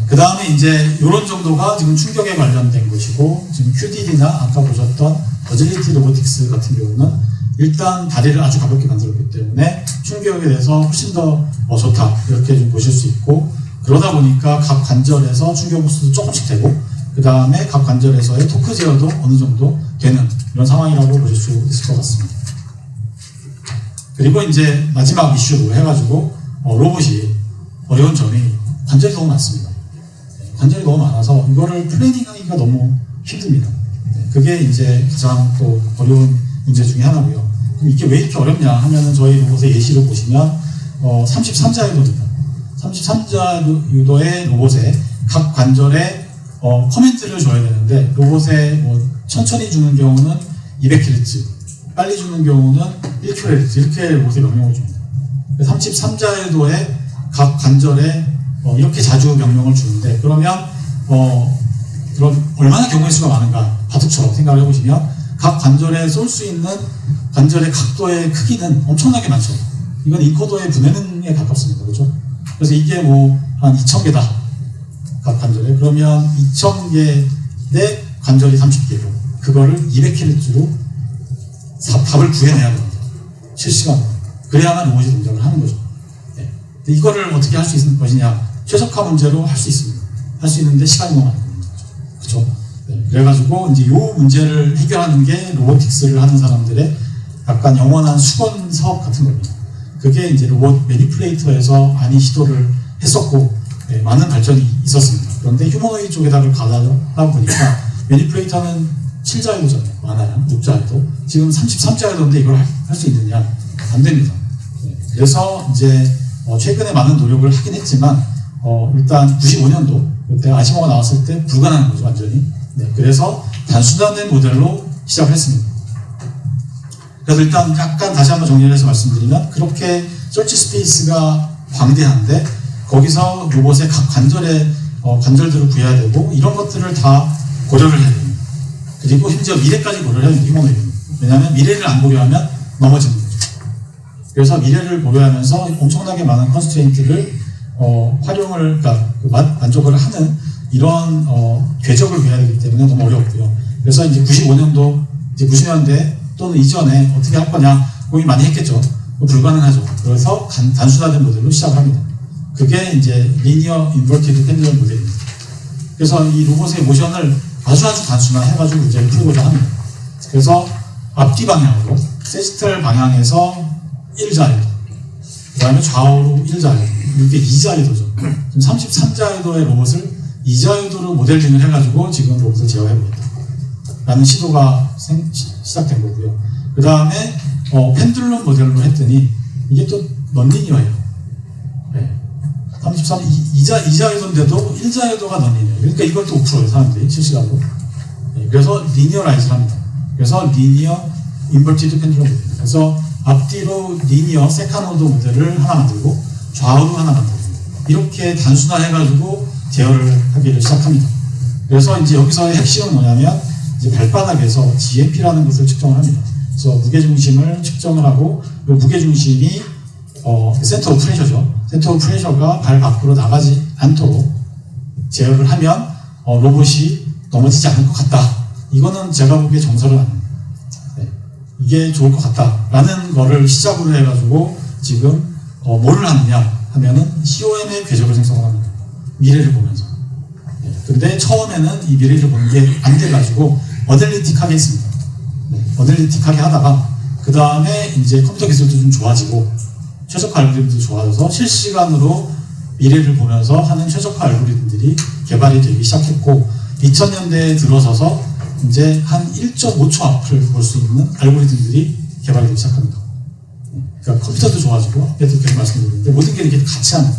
그 다음에 이제 이런 정도가 지금 충격에 관련된 것이고, 지금 QDD나 아까 보셨던 어질리티 로보틱스 같은 경우는 일단 다리를 아주 가볍게 만들었기 때문에 충격에 대해서 훨씬 더 좋다, 이렇게 좀 보실 수 있고, 그러다 보니까 각 관절에서 충격 호수도 조금씩 되고, 그 다음에 각 관절에서의 토크 제어도 어느 정도 되는 이런 상황이라고 보실 수 있을 것 같습니다. 그리고 이제 마지막 이슈로 해가지고 로봇이 어려운 점이 관절이 너무 많습니다. 관절이 너무 많아서 이거를 플래닝하기가 너무 힘듭니다. 그게 이제 가장 또 어려운 문제 중에 하나고요. 그럼 이게 왜 이렇게 어렵냐 하면은 저희 로봇의 예시를 보시면 33자 유도입니다. 33자 유도의 로봇에 각 관절에 커맨드를 줘야 되는데, 로봇에 천천히 주는 경우는 200Hz, 빨리 주는 경우는 1kHz, 이렇게 로봇에 명령을 줍니다. 33자 유도의 각 관절에 이렇게 자주 명령을 주는데, 그러면 그럼 얼마나 경우의 수가 많은가, 바둑처럼 생각을 해보시면 각 관절에 쏠 수 있는 관절의 각도의 크기는 엄청나게 많죠. 이건 인코더의 분해능에 가깝습니다. 그렇죠? 그래서 이게 한 2000개다, 각 관절에. 그러면 2000개 내 관절이 30개고, 그거를 200Hz로 답을 구해내야 됩니다. 실시간으로. 그래야만 로봇이 동작을 하는 거죠. 네. 근데 이거를 어떻게 할 수 있는 것이냐? 최적화 문제로 할 수 있습니다. 할 수 있는데 시간이 너무 많이 걸립니다. 그렇죠? 네. 그래가지고 이제 이 문제를 해결하는 게 로보틱스를 하는 사람들의 약간 영원한 수건 사업 같은 겁니다. 그게 이제 로봇 매니플레이터에서 많이 시도를 했었고, 네, 많은 발전이 있었습니다. 그런데 휴머노이드 쪽에다 가다 보니까 매니플레이터는 7자유도잖아요. 많아요. 6자유도. 지금 33자유도인데 이걸 할 수 있느냐? 안 됩니다. 네, 그래서 이제 최근에 많은 노력을 하긴 했지만 일단 95년도 그때 아시모가 나왔을 때 불가능한 거죠, 완전히. 네, 그래서 단순화된 모델로 시작을 했습니다. 그래서 일단 약간 다시 한번 정리를 해서 말씀드리면, 그렇게 서치 스페이스가 광대한데 거기서 로봇의 각 관절에 관절들을 구해야 되고, 이런 것들을 다 고려를 해야 됩니다. 그리고 심지어 미래까지 고려를 해야 됩니다. 휴머노이드는. 왜냐하면 미래를 안 고려하면 넘어지는 거죠. 그래서 미래를 고려하면서 엄청나게 많은 컨스트레인트를 활용을, 그러니까 만족을 하는 이런 궤적을 해야 되기 때문에 너무 어렵고요. 그래서 이제 95년도, 이제 90년대 또는 이전에 어떻게 할 거냐 고민 많이 했겠죠. 불가능하죠. 그래서 단순화된 모델로 시작을 합니다. 그게 이제 리니어 인버티드 펜듈럼 모델입니다. 그래서 이 로봇의 모션을 아주 단순화해가지고 문제를 풀고자 합니다. 그래서 앞뒤 방향으로 세지털 방향에서 1자유도, 그 다음에 좌우로 1자유도, 이게 2자유도죠. 지금 33자유도의 로봇을 2자유도로 모델링을 해가지고 지금 로봇을 제어해보겠다 라는 시도가 시작된 거고요. 그 다음에 펜듈럼 모델로 했더니 이게 또 넌리니어예요. 네. 2자유도인데도 1자유도가 넌리니어. 그러니까 이걸 또 풀어요, 사람들이 실시간으로. 네. 그래서 리니어라이즈를 합니다. 그래서 리니어 인버티드 펜듈럼 모델. 그래서 앞뒤로 리니어 세카노드 모델을 하나 만들고 좌우로 하나 만들고, 이렇게 단순화해가지고 제어를 하기를 시작합니다. 그래서 이제 여기서의 핵심은 뭐냐면, 이제 발바닥에서 GMP라는 것을 측정을 합니다. 그래서 무게중심을 측정을 하고, 이 무게중심이 센터 오브 프레셔죠. 센터 오브 프레셔가 발 밖으로 나가지 않도록 제어를 하면 로봇이 넘어지지 않을 것 같다. 이거는 제가 보기에 정설은 아닙니다. 네. 이게 좋을 것 같다라는 거를 시작으로 해가지고 지금 뭐를 하느냐 하면은 COM의 궤적을 생성을 합니다. 미래를 보면서. 네. 근데 처음에는 이 미래를 보는 게 안 돼가지고 어널리틱하게 했습니다. 네. 어널리틱하게 하다가 그 다음에 이제 컴퓨터 기술도 좀 좋아지고 최적화 알고리즘도 좋아져서 실시간으로 미래를 보면서 하는 최적화 알고리즘들이 개발이 되기 시작했고, 2000년대에 들어서서 이제 한 1.5초 앞을 볼 수 있는 알고리즘들이 개발이 되기 시작합니다. 그러니까 컴퓨터도 좋아지고, 앞에도 계속 말씀드렸는데, 모든 게 이렇게 같이 하는.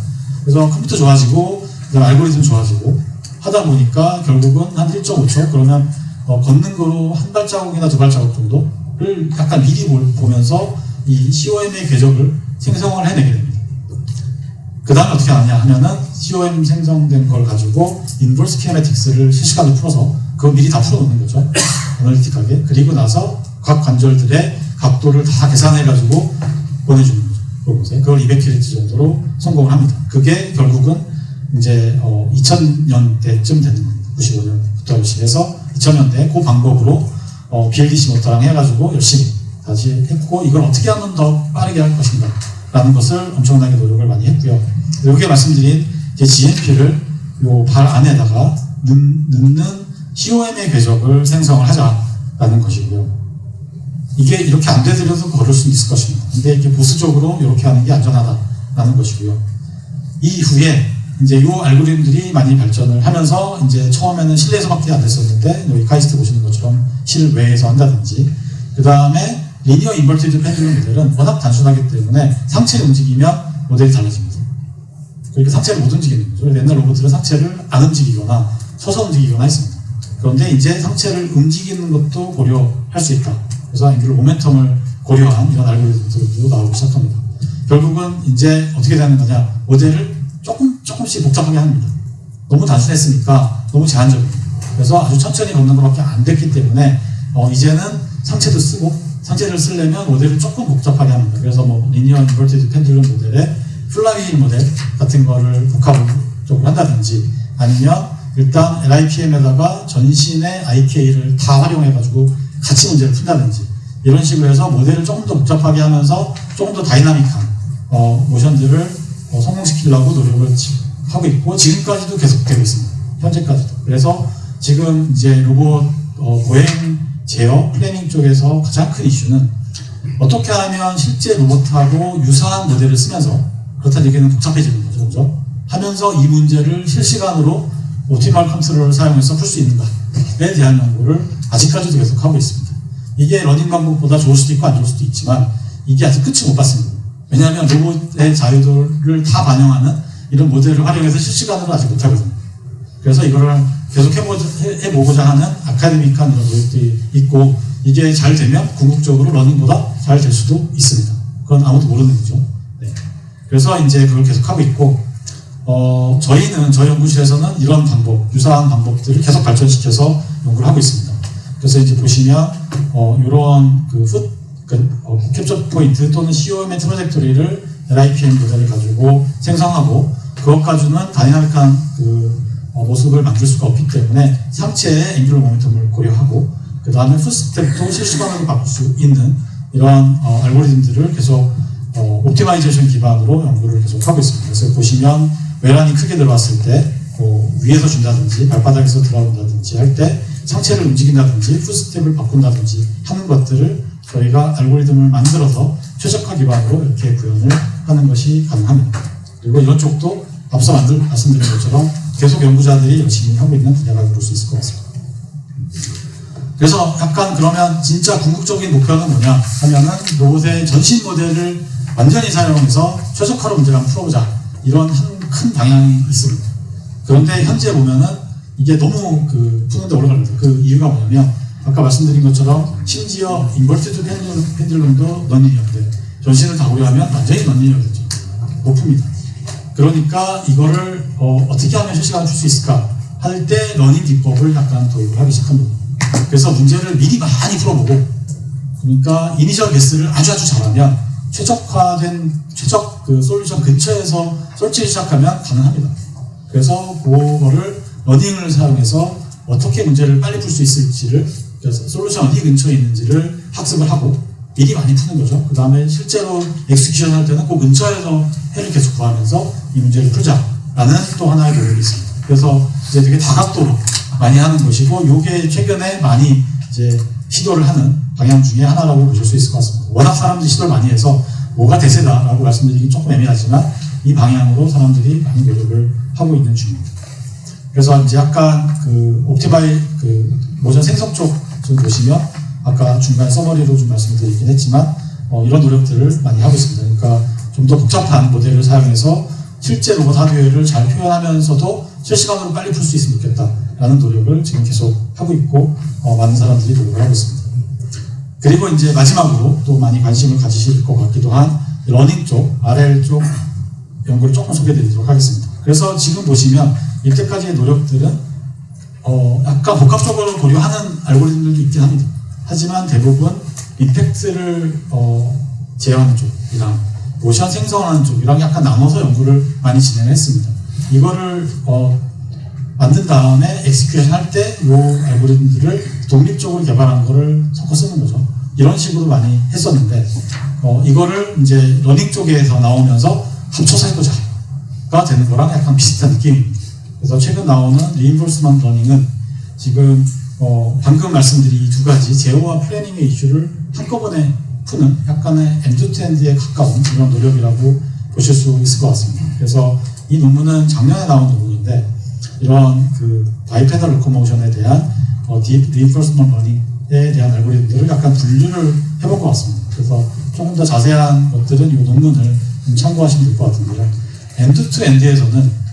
그래서 컴퓨터 좋아지고, 그다음에 알고리즘 좋아지고, 하다 보니까 결국은 한 1.5초, 그러면 걷는 거로 한 발자국이나 두 발자국 정도를 약간 미리 보면서 이 COM의 궤적을 생성을 해내게 됩니다. 그 다음에 어떻게 하느냐 하면은 COM 생성된 걸 가지고 인버스 키네틱스를 실시간으로 풀어서 그거 미리 다 풀어놓는 거죠. 애널리틱하게. 그리고 나서 각 관절들의 각도를 다 계산해가지고 보내주는 거죠. 로봇에. 그걸 200kHz 정도로 성공을 합니다. 그게 결국은 이제 2000년대쯤 되는 겁니다. 95년부터 시작해서 2000년대 그 방법으로 BLDC 모터랑 해가지고 열심히 다시 했고, 이걸 어떻게 하면 더 빠르게 할 것인가 라는 것을 엄청나게 노력을 많이 했고요. 여기에 말씀드린 GMP를 요 발 안에다가 넣는 COM의 궤적을 생성을 하자라는 것이고요. 이게 이렇게 안 되더라도 걸을 수 있을 것입니다. 근데 이렇게 보수적으로 이렇게 하는 게 안전하다라는 것이고요. 이후에 이제 요 알고리즘들이 많이 발전을 하면서 이제 처음에는 실내에서밖에 안 됐었는데, 여기 카이스트 보시는 것처럼 실외에서 한다든지, 그 다음에 리니어 인버티드 펜듈럼 모델은 워낙 단순하기 때문에 상체를 움직이면 모델이 달라집니다. 그러니까 상체를 못 움직이는 거죠. 옛날 로봇들은 상체를 안 움직이거나 서서 움직이거나 했습니다. 그런데 이제 상체를 움직이는 것도 고려할 수 있다. 그래서 앵귤러 모멘텀을 고려한 이런 알고리즘들도 나오기 시작합니다. 결국은 이제 어떻게 되는 거냐, 모델을 조금씩 복잡하게 합니다. 너무 단순했으니까 너무 제한적입니다. 그래서 아주 천천히 걷는 것밖에 안 됐기 때문에 이제는 상체도 쓰고, 상체를 쓰려면 모델을 조금 복잡하게 합니다. 그래서 뭐 리니어 인버티드 펜듈럼 모델에 플라이휠 모델 같은 거를 복합적으로 한다든지, 아니면 일단 LIPM에다가 전신의 IK를 다 활용해가지고 같이 문제를 푼다든지, 이런 식으로 해서 모델을 조금 더 복잡하게 하면서 조금 더 다이나믹한 모션들을 성공시키려고 노력을 하고 있고, 지금까지도 계속되고 있습니다. 현재까지도. 그래서 지금 이제 로봇 보행 제어 플래닝 쪽에서 가장 큰 이슈는 어떻게 하면 실제 로봇하고 유사한 모델을 쓰면서, 그렇다는 얘기는 복잡해지는 거죠. 그렇죠? 하면서 이 문제를 실시간으로 옵티멀 컨트롤을 사용해서 풀 수 있는가에 대한 연구를 아직까지도 계속 하고 있습니다. 이게 러닝 방법보다 좋을 수도 있고 안 좋을 수도 있지만, 이게 아직 끝이 못 봤습니다. 왜냐하면 로봇의 자유도를 다 반영하는 이런 모델을 활용해서 실시간으로 아직 못하거든요. 그래서 이거를 계속 해보고자 하는 아카데믹한 이런 노력들이 있고, 이게 잘 되면 궁극적으로 러닝보다 잘 될 수도 있습니다. 그건 아무도 모르는 거죠. 네. 그래서 이제 그걸 계속 하고 있고, 저희는 저희 연구실에서는 이런 방법, 유사한 방법들을 계속 발전시켜서 연구를 하고 있습니다. 그래서 이제 보시면 이런 캡처 포인트 또는 COM의 트라젝토리를 LIPM 모델을 가지고 생성하고, 그것 가지고는 다이나믹한 모습을 만들 수가 없기 때문에 상체의 앵귤러 모멘텀을 고려하고, 그 다음에 풋스텝도 실시간으로 바꿀 수 있는 이런 알고리즘들을 계속 옵티마이제이션 기반으로 연구를 계속 하고 있습니다. 그래서 보시면 외란이 크게 들어왔을 때 위에서 준다든지 발바닥에서 들어온다든지 할 때 상체를 움직인다든지 풋스텝을 바꾼다든지 하는 것들을 저희가 알고리즘을 만들어서 최적화 기반으로 이렇게 구현을 하는 것이 가능합니다. 그리고 이런 쪽도 앞서 말씀드린 것처럼 계속 연구자들이 열심히 하고 있는 분야라고 볼 수 있을 것 같습니다. 그래서 약간 그러면 진짜 궁극적인 목표는 뭐냐 하면은 로봇의 전신 모델을 완전히 사용해서 최적화로 문제를 한번 풀어보자, 이런 한 큰 방향이 있습니다. 그런데 현재 보면은 이게 너무 푸는데 오래갑니다. 그 이유가 뭐냐면 아까 말씀드린 것처럼 심지어 인버티드 펜듈럼도 넌리니어인데 전신을 다 고려하면 완전히 넌리니어가 되죠. 높습니다. 그러니까 이거를 어떻게 하면 실시간으로 풀 수 있을까 할 때 러닝 기법을 약간 도입을 하기 시작합니다. 그래서 문제를 미리 많이 풀어보고, 그러니까 이니셜 게스를 아주 잘하면 최적화된 솔루션 근처에서 설치를 시작하면 가능합니다. 그래서 그거를 러닝을 사용해서 어떻게 문제를 빨리 풀 수 있을지를, 그래서 솔루션 어디 근처에 있는지를 학습을 하고 미리 많이 푸는 거죠. 그 다음에 실제로 엑스큐션 할 때는 그 근처에서 해를 계속 구하면서 이 문제를 풀자라는 또 하나의 노력이 있습니다. 그래서 이제 되게 다각도로 많이 하는 것이고, 요게 최근에 많이 이제 시도를 하는 방향 중에 하나라고 보실 수 있을 것 같습니다. 워낙 사람들이 시도를 많이 해서 뭐가 대세다라고 말씀드리긴 조금 애매하지만 이 방향으로 사람들이 많이 노력을 하고 있는 중입니다. 그래서 이제 약간 옵티마이 모션 생성 쪽 좀 보시면 아까 중간 서머리로 좀 말씀드리긴 했지만 이런 노력들을 많이 하고 있습니다. 그러니까 좀 더 복잡한 모델을 사용해서 실제 로봇 하드웨어를 잘 표현하면서도 실시간으로 빨리 풀 수 있으면 좋겠다라는 노력을 지금 계속 하고 있고 많은 사람들이 노력을 하고 있습니다. 그리고 이제 마지막으로 또 많이 관심을 가지실 것 같기도 한 러닝 쪽, RL 쪽 연구를 조금 소개해드리도록 하겠습니다. 그래서 지금 보시면 이때까지의 노력들은 약간 복합적으로 고려하는 알고리즘들도 있긴 합니다. 하지만 대부분 임팩트를 제어하는 쪽이랑 모션 생성하는 쪽이랑 약간 나눠서 연구를 많이 진행했습니다. 이거를 만든 다음에 엑스큐션 할 때 이 알고리즘들을 독립적으로 개발한 거를 섞어 쓰는 거죠. 이런 식으로 많이 했었는데 이거를 이제 러닝 쪽에서 나오면서 합쳐서 해보자가 되는 거랑 약간 비슷한 느낌입니다. 그래서 최근 나오는 리인포스먼트 러닝은 지금 방금 말씀드린 이 두 가지 제어와 플래닝의 이슈를 한꺼번에 푸는 약간의 엔드-투-엔드에 가까운 이런 노력이라고 보실 수 있을 것 같습니다. 그래서 이 논문은 작년에 나온 논문인데 이런 그 바이페달 로코모션에 대한 딥 리인포스먼트 러닝에 대한 알고리즘들을 약간 분류를 해본 것 같습니다. 그래서 조금 더 자세한 것들은 이 논문을 참고하시면 될 것 같은데요. 엔드-투-엔드에서는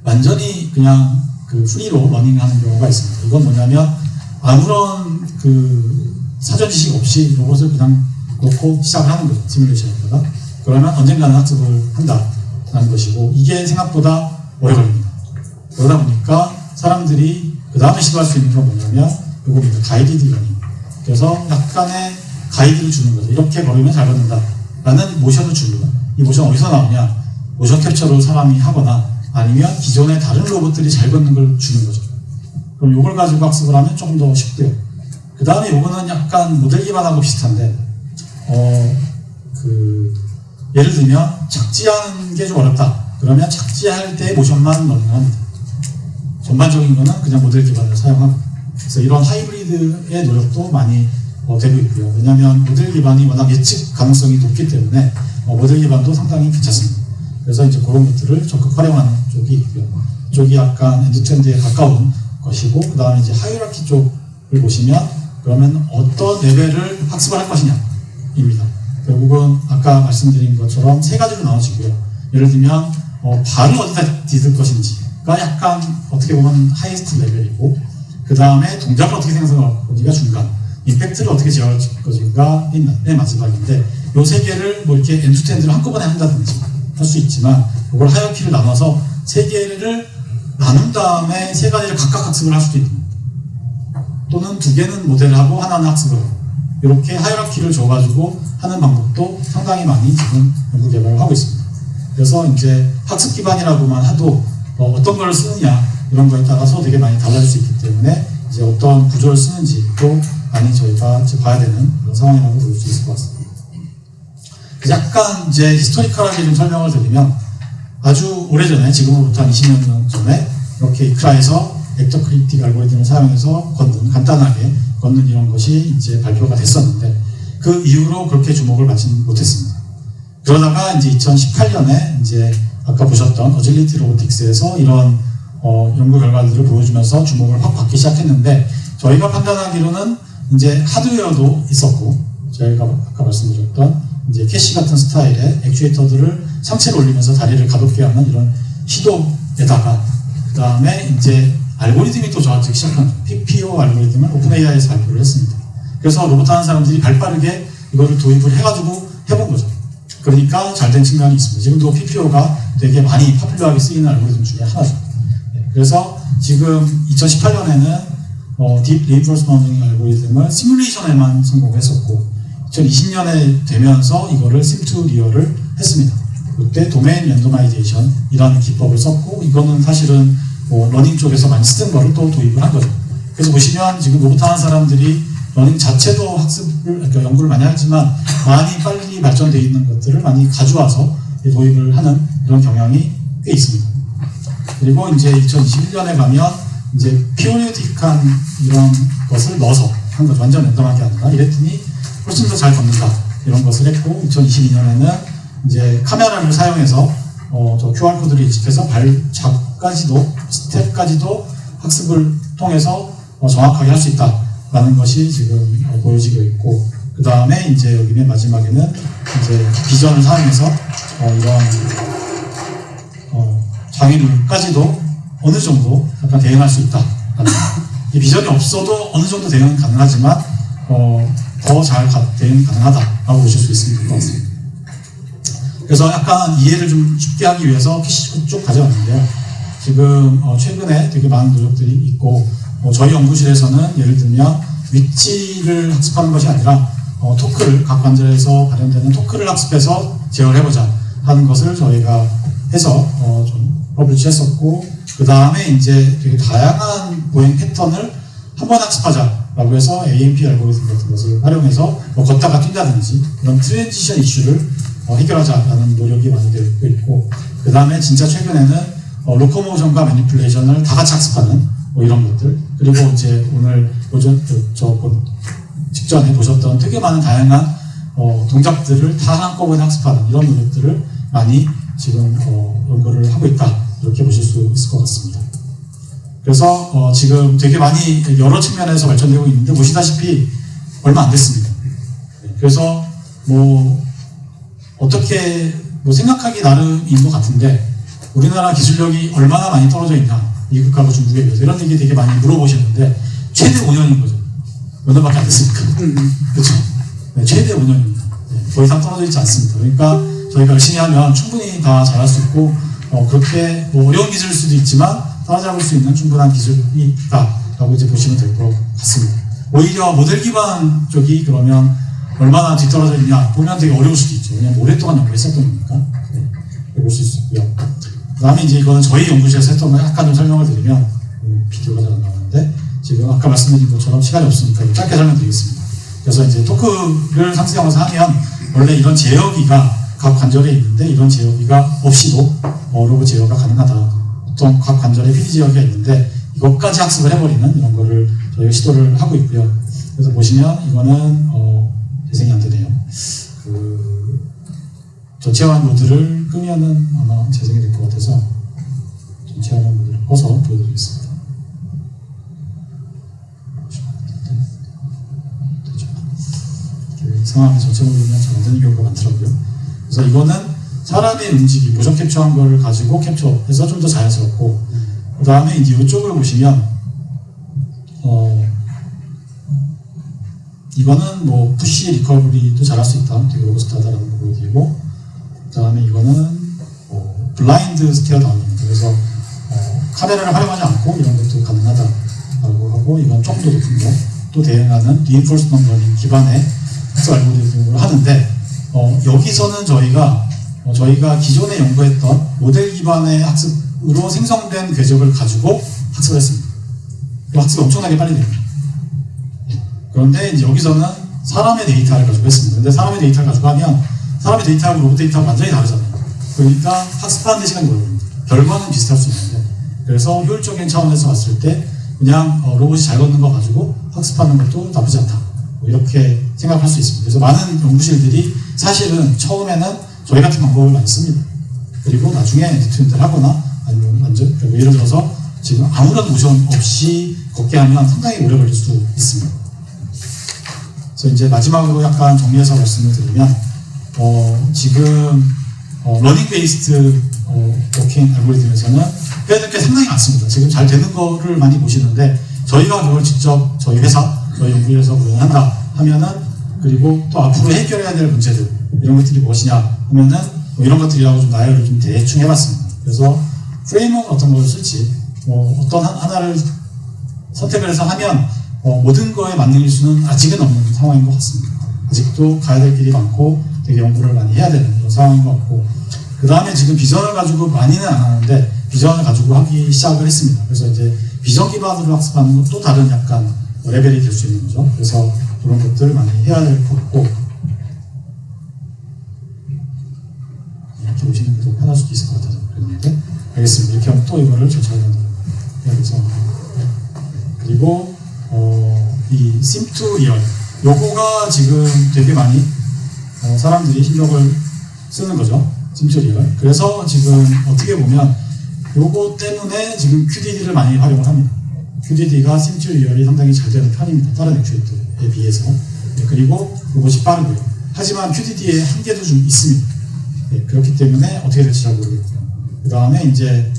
완전히 그냥 그 프리로 러닝하는 경우가 있습니다. 이건 뭐냐면 아무런 그 사전 지식 없이 로봇을 그냥 놓고 시작을 하는 거죠. 시뮬레이션에다가. 그러면 언젠가는 학습을 한다는 것이고 이게 생각보다 오래 걸립니다. 그러다 보니까 사람들이 그 다음에 시도할 수 있는 건 뭐냐면 이겁니다. 가이디드 러닝. 그래서 약간의 가이드를 주는 거죠. 이렇게 걸으면 잘 걷는다 라는 모션을 줍니다. 이 모션 어디서 나오냐? 모션 캡처를 사람이 하거나 아니면 기존의 다른 로봇들이 잘 걷는 걸 주는 거죠. 그럼 이걸 가지고 학습을 하면 조금 더 쉽고요. 그 다음에 이거는 약간 모델 기반하고 비슷한데 예를 들면 착지하는 게 좀 어렵다. 그러면 착지할 때 모션만 러닝을 합니다. 전반적인 거는 그냥 모델 기반을 사용하고 그래서 이런 하이브리드의 노력도 많이 되고 있고요. 왜냐하면 모델 기반이 워낙 예측 가능성이 높기 때문에 모델 기반도 상당히 괜찮습니다. 그래서 이제 그런 것들을 적극 활용하는 쪽이 있고요. 쪽이 약간 엔드-투-엔드에 가까운 것이고, 그 다음에 이제 하이라키 쪽을 보시면, 그러면 어떤 레벨을 학습을 할 것이냐입니다. 결국은 아까 말씀드린 것처럼 세 가지로 나눠지고요. 예를 들면, 발을 어디다 디딜 것인지가 약간 어떻게 보면 하이스트 레벨이고, 그 다음에 동작을 어떻게 생성할 건지가 중간, 임팩트를 어떻게 제어할 것인가 맨 마지막인데, 요 세 개를 뭐 이렇게 엔드-투-엔드를 한꺼번에 한다든지, 할 수 있지만 이걸 하이어키를 나눠서 세 개를 나눈 다음에 세 가지를 각각 학습을 할 수도 있습니다. 또는 두 개는 모델을 하고 하나는 학습을 하고 이렇게 하이어키를 줘가지고 하는 방법도 상당히 많이 지금 연구 개발을 하고 있습니다. 그래서 이제 학습 기반이라고만 하도 어떤 걸 쓰느냐 이런 거에 따라서 되게 많이 달라질 수 있기 때문에 이제 어떤 구조를 쓰는지도 많이 저희가 이제 봐야 되는 그런 상황이라고 볼 수 있을 것 같습니다. 약간 이제 히스토리컬하게 좀 설명을 드리면 아주 오래전에 지금으로부터 한 20년 전에 이렇게 이크라에서 벡터 크리틱 알고리즘을 사용해서 간단하게 걷는 이런 것이 이제 발표가 됐었는데 그 이후로 그렇게 주목을 받지는 못했습니다. 그러다가 이제 2018년에 이제 아까 보셨던 어질리티 로보틱스에서 이런 연구 결과들을 보여주면서 주목을 확 받기 시작했는데 저희가 판단하기로는 이제 하드웨어도 있었고 저희가 아까 말씀드렸던 이제 캐시 같은 스타일의 액추에이터들을 상체로 올리면서 다리를 가볍게 하는 이런 시도에다가 그 다음에 이제 알고리즘이 또 좋아지기 시작한 PPO 알고리즘을 오픈AI에서 발표를 했습니다. 그래서 로봇 하는 사람들이 발빠르게 이거를 도입을 해가지고 해본 거죠. 그러니까 잘 된 측면이 있습니다. 지금도 PPO가 되게 많이 파퓰러하게 쓰이는 알고리즘 중에 하나죠. 그래서 지금 2018년에는 딥 리인포스먼트 러닝 알고리즘을 시뮬레이션에만 성공했었고 2020년에 되면서 이거를 심2리얼을 했습니다. 그때 도메인 랜도마이제이션이라는 기법을 썼고 이거는 사실은 러닝 쪽에서 많이 쓰던 거를 또 도입을 한 거죠. 그래서 보시면 지금 로봇 하는 사람들이 러닝 자체도 그러니까 연구를 많이 하지만 많이 빨리 발전되어 있는 것들을 많이 가져와서 도입을 하는 그런 경향이 꽤 있습니다. 그리고 이제 2021년에 가면 이제 피오리오틱한 이런 것을 넣어서 한 거죠. 완전 랜덤하게 아니라 이랬더니 훨씬 더 잘 걷는다 이런 것을 했고 2022년에는 이제 카메라를 사용해서 저 QR코드를 인식해서 발작까지도 스텝까지도 학습을 통해서 정확하게 할 수 있다라는 것이 지금 보여지고 있고, 그 다음에 이제 여기는 마지막에는 이제 비전을 사용해서 이런 장애물까지도 어느 정도 약간 대응할 수 있다. 이 비전이 없어도 어느 정도 대응은 가능하지만 더 잘 대응 가능하다라고 보실 수 있을 것 같습니다. 그래서 약간 이해를 좀 쉽게 하기 위해서 캐시 쭉 가져왔는데요. 지금 최근에 되게 많은 노력들이 있고, 저희 연구실에서는 예를 들면 위치를 학습하는 것이 아니라 토크를, 각 관절에서 발현되는 토크를 학습해서 제어를 해보자 하는 것을 저희가 해서 좀 퍼블리시했었고, 그 다음에 이제 되게 다양한 보행 패턴을 한번 학습하자라고 해서 AMP 알고리즘 같은 것을 활용해서 걷다가 뛴다든지 그런 트랜지션 이슈를 해결하자라는 노력이 많이 되고 있고, 그 다음에 진짜 최근에는 로코모션과 매니플레이션을 다 같이 학습하는 이런 것들, 그리고 이제 오늘 직전에 보셨던 되게 많은 다양한 동작들을 다 한꺼번에 학습하는 이런 노력들을 많이 지금 연구를 하고 있다, 이렇게 보실 수 있을 것 같습니다. 그래서 지금 되게 많이 여러 측면에서 발전되고 있는데, 보시다시피 얼마 안 됐습니다. 그래서 어떻게 생각하기 나름인 것 같은데, 우리나라 기술력이 얼마나 많이 떨어져 있냐, 미국하고 중국에 비해서, 이런 얘기 되게 많이 물어보시는데 최대 5년인 거죠. 몇 년밖에 안 됐으니까. 그렇죠? 네, 최대 5년입니다. 네, 더 이상 떨어져 있지 않습니다. 그러니까 저희가 열심히 하면 충분히 다 잘할 수 있고, 그렇게 어려운 기술일 수도 있지만 따라잡을 수 있는 충분한 기술이 있다라고 이제 보시면 될 것 같습니다. 오히려 모델 기반 쪽이 그러면 얼마나 뒤떨어져 있냐 보면 되게 어려울 수도 있죠. 왜냐면 오랫동안 연구했었던 거니까. 네, 볼 수 있고요. 그 다음에 이제 이거는 저희 연구실에서 했던 거 약간 좀 설명을 드리면, 비디오가 잘 안 나오는데, 지금 아까 말씀드린 것처럼 시간이 없으니까 짧게 설명드리겠습니다. 그래서 이제 토크를 상승형에서 하면 원래 이런 제어기가 각 관절에 있는데, 이런 제어기가 없이도 로봇 제어가 가능하다. 어떤 각 관절에 PD 제어기가 있는데 이것까지 학습을 해버리는 이런 거를 저희가 시도를 하고 있고요. 그래서 보시면 이거는 재생이 안 되네요. 전체화한 모드를 끄면은 아마 재생이 될 것 같아서 전체화한 모드를 꺼서 보여드리겠습니다. 이상하게 전체 모드면 잘 안 되는 경우가 많더라고요. 그래서 이거는 사람의 움직임, 모션 캡처한 거를 가지고 캡처해서 좀 더 자연스럽고, 그 다음에 이제 이쪽을 보시면 이거는 푸시 리커버리도 잘할 수 있다, 되게 로버스트하다라는 거 보여드리고, 그 다음에 이거는 블라인드 스테어 다운입니다. 그래서 카메라를 활용하지 않고 이런 것도 가능하다라고 하고, 이건 좀 더 높은 거 또 대응하는 리인포스먼트 러닝 기반의 학습 알고리즘을 하는데, 여기서는 저희가 기존에 연구했던 모델 기반의 학습으로 생성된 궤적을 가지고 학습을 했습니다. 학습이 엄청나게 빨리 됩니다. 그런데 이제 여기서는 사람의 데이터를 가지고 했습니다. 근데 사람의 데이터를 가지고 하면 사람의 데이터하고 로봇 데이터하고 완전히 다르잖아요. 그러니까 학습하는 데 시간이 걸립니다. 결과는 비슷할 수 있는데, 그래서 효율적인 차원에서 봤을 때 그냥 로봇이 잘 걷는 거 가지고 학습하는 것도 나쁘지 않다, 이렇게 생각할 수 있습니다. 그래서 많은 연구실들이 사실은 처음에는 저희 같은 방법을 많이 씁니다. 그리고 나중에 엔드투엔드를 하거나 아니면 완전 예를 들어서 지금 아무런 모션 없이 걷게 하면 상당히 오래 걸릴 수 있습니다. 그래서 이제 마지막으로 약간 정리해서 말씀을 드리면, 지금 러닝 베이스드 워킹 알고리즘에서는 해야 될 게 상당히 많습니다. 지금 잘 되는 거를 많이 보시는데, 저희가 그걸 직접 저희 회사, 저희 연구실에서 운영한다 하면은, 그리고 또 앞으로 해결해야 될 문제들, 이런 것들이 무엇이냐 하면은 이런 것들이라고 좀 나열을 좀 대충 해봤습니다. 그래서 프레임은 어떤 걸 쓸지, 어떤 하나를 선택을 해서 하면 모든 거에 맞는 일수는 아직은 없는 상황인 것 같습니다. 아직도 가야 될 길이 많고 되게 연구를 많이 해야 되는 그런 상황인 것 같고, 그 다음에 지금 비전을 가지고 많이는 안 하는데 비전을 가지고 하기 시작을 했습니다. 그래서 이제 비전 기반으로 학습하는 건 또 다른 약간 레벨이 될 수 있는 거죠. 그래서 그런 것들을 많이 해야 될 것 같고, 이렇게 보시는 게 더 편할 수도 있을 것 같아서 그랬는데, 알겠습니다. 이렇게 하면 또 이거를 저처럼 해야 돼서, 그리고 이 심2 리얼, 요거가 지금 되게 많이 사람들이 신경을 쓰는 거죠. 심2 리얼. 그래서 지금 어떻게 보면 요거 때문에 지금 QDD를 많이 활용을 합니다. QDD가 심지율이 상당히 잘 되는 편입니다. 다른 액추에이터에 비해서. 네, 그리고 로봇이 빠르고요. 하지만 QDD의 한계도 좀 있습니다. 네, 그렇기 때문에 어떻게 될지 잘 모르겠고요. 그 다음에 이제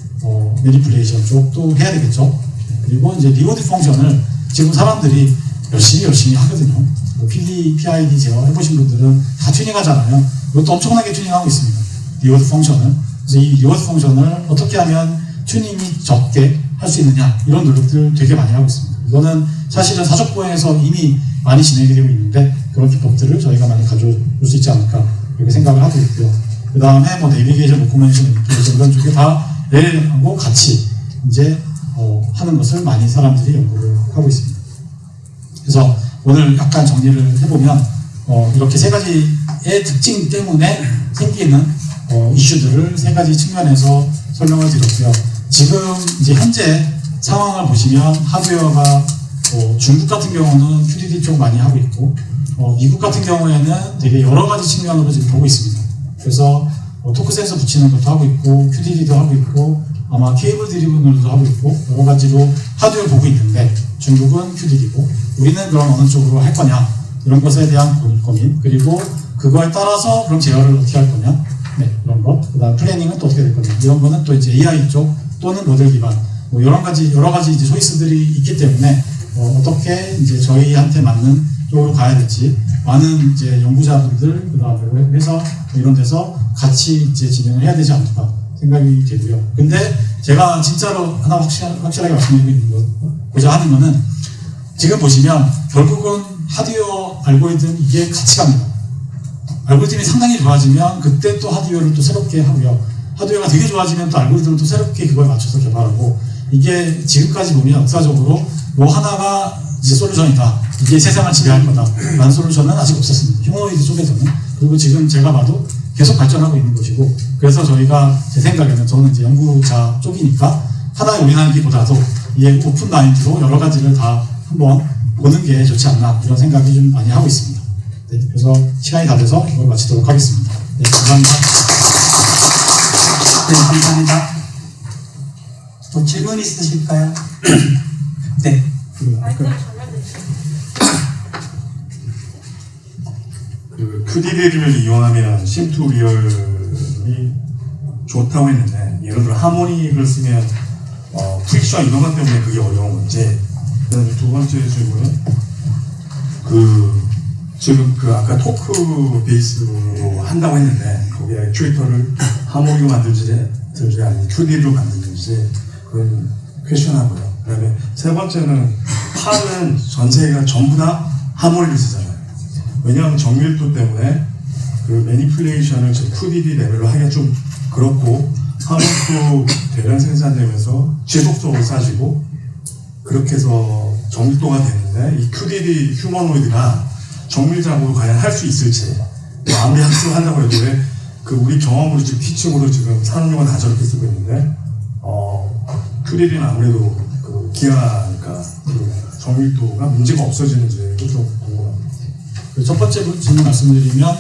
매니플레이션 쪽도 해야 되겠죠. 네, 그리고 이제 리워드 펑션을 지금 사람들이 열심히 하거든요. 뭐 PID 제어 해보신 분들은 다 튜닝하잖아요. 이것도 엄청나게 튜닝하고 있습니다. 리워드 펑션을. 그래서 이 리워드 펑션을 어떻게 하면 튜닝이 적게 할 수 있느냐, 이런 노력들 되게 많이 하고 있습니다. 이거는 사실은 사족보행에서 이미 많이 진행이 되고 있는데 그런 기법들을 저희가 많이 가져올 수 있지 않을까 이렇게 생각을 하고 있고요. 그 다음에 뭐 내비게이션, 오토메이션, 이런 쪽에 다 레일하고 같이 이제 하는 것을 많이 사람들이 연구를 하고 있습니다. 그래서 오늘 약간 정리를 해보면 이렇게 세 가지의 특징 때문에 생기는 이슈들을 세 가지 측면에서 설명을 드렸고요. 지금 이제 현재 상황을 보시면 하드웨어가 중국 같은 경우는 QDD 쪽 많이 하고 있고 미국 같은 경우에는 되게 여러 가지 측면으로 지금 보고 있습니다. 그래서 토크 센서 붙이는 것도 하고 있고 QDD도 하고 있고 아마 케이블 드리븐으로도 하고 있고 여러 가지로 하드웨어 보고 있는데 중국은 QDD고 우리는 그럼 어느 쪽으로 할 거냐 이런 것에 대한 고민 그리고 그거에 따라서 그럼 제어를 어떻게 할 거냐 네, 그런 것 그다음 플래닝은 또 어떻게 될 거냐 이런 거는 또 이제 AI 쪽 또는 모델 기반 뭐 여러 가지 이제 초이스들이 있기 때문에 어떻게 이제 저희한테 맞는 쪽으로 가야 될지 많은 이제 연구자분들 그다음에 회사 이런 데서 같이 이제 진행을 해야 되지 않을까 생각이 되고요. 근데 제가 진짜로 하나 확실하게 말씀드리고자 하는 거는 지금 보시면 결국은 하드웨어 알고리즘 이게 같이 갑니다. 알고리즘이 상당히 좋아지면 그때 또 하드웨어를 또 새롭게 하고요. 하드웨어가 되게 좋아지면 또 알고리즘을 또 새롭게 그거에 맞춰서 개발하고 이게 지금까지 보면 역사적으로 뭐 하나가 이제 솔루션이다. 이게 세상을 지배할 거다. 라는 솔루션은 아직 없었습니다. 휴머노이드 쪽에서는. 그리고 지금 제가 봐도 계속 발전하고 있는 것이고 그래서 저희가 제 생각에는 저는 이제 연구자 쪽이니까 하나에 올인하기보다도 이게 오픈 마인드로 여러 가지를 다 한번 보는 게 좋지 않나 이런 생각이 좀 많이 하고 있습니다. 네, 그래서 시간이 다 돼서 이걸 마치도록 하겠습니다. 네, 감사합니다. 네, 감사합니다. 또 질문 있으실까요? 네. 그 QDD를 이용하면 심투리얼이 좋다고 했는데 예를 들어 하모닉을 쓰면 프릭션 이런 것 때문에 그게 어려운 건지 그다음에 두 번째 질문은 지금 아까 토크 베이스로 한다고 했는데 거기에 액추에이터를 하모닉으로 만들지 아니면 QDD로 만드는지 그건 퀘션하고요. 그다음에 세 번째는 팔은 전 세계가 전부 다 하모닉을 쓰잖아요. 왜냐하면 정밀도 때문에 그 매니플레이션을 QDD 레벨로 하기가 좀 그렇고 하모닉도 대량 생산되면서 지속적으로 싸지고 그렇게 해서 정밀도가 되는데 이 QDD 휴머노이드가 정밀 작업을 과연 할 수 있을지 아무리 학습을 한다고 해도 왜 우리 경험으로 지금 티칭으로 지금 산업용은 다 저렇게 쓰고 있는데 QDD는 아무래도 기하니까 정밀도가 문제가 없어지는지도 좀 궁금합니다. 첫 번째 질문 말씀드리면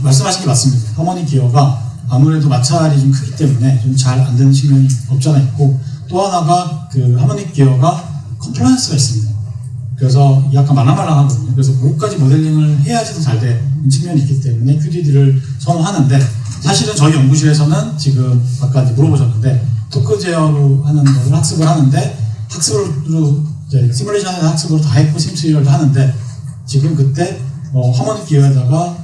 말씀하신 게 맞습니다. 하모닉 기어가 아무래도 마찰이 좀 크기 때문에 좀 잘 안 되는 측면이 없잖아 있고 또 하나가 하모닉 기어가 컴플라이언스가 있습니다. 그래서 약간 말랑말랑하거든요. 그래서 그것까지 모델링을 해야지 더 잘 되는 측면이 있기 때문에 QDD를 선호하는데 사실은 저희 연구실에서는 지금 아까 물어보셨는데 토크 제어로 하는 걸 학습을 하는데 학습으로 시뮬레이션 하는 학습으로 다 했고 심수리얼도 하는데 지금 그때 하모닉 기어에다가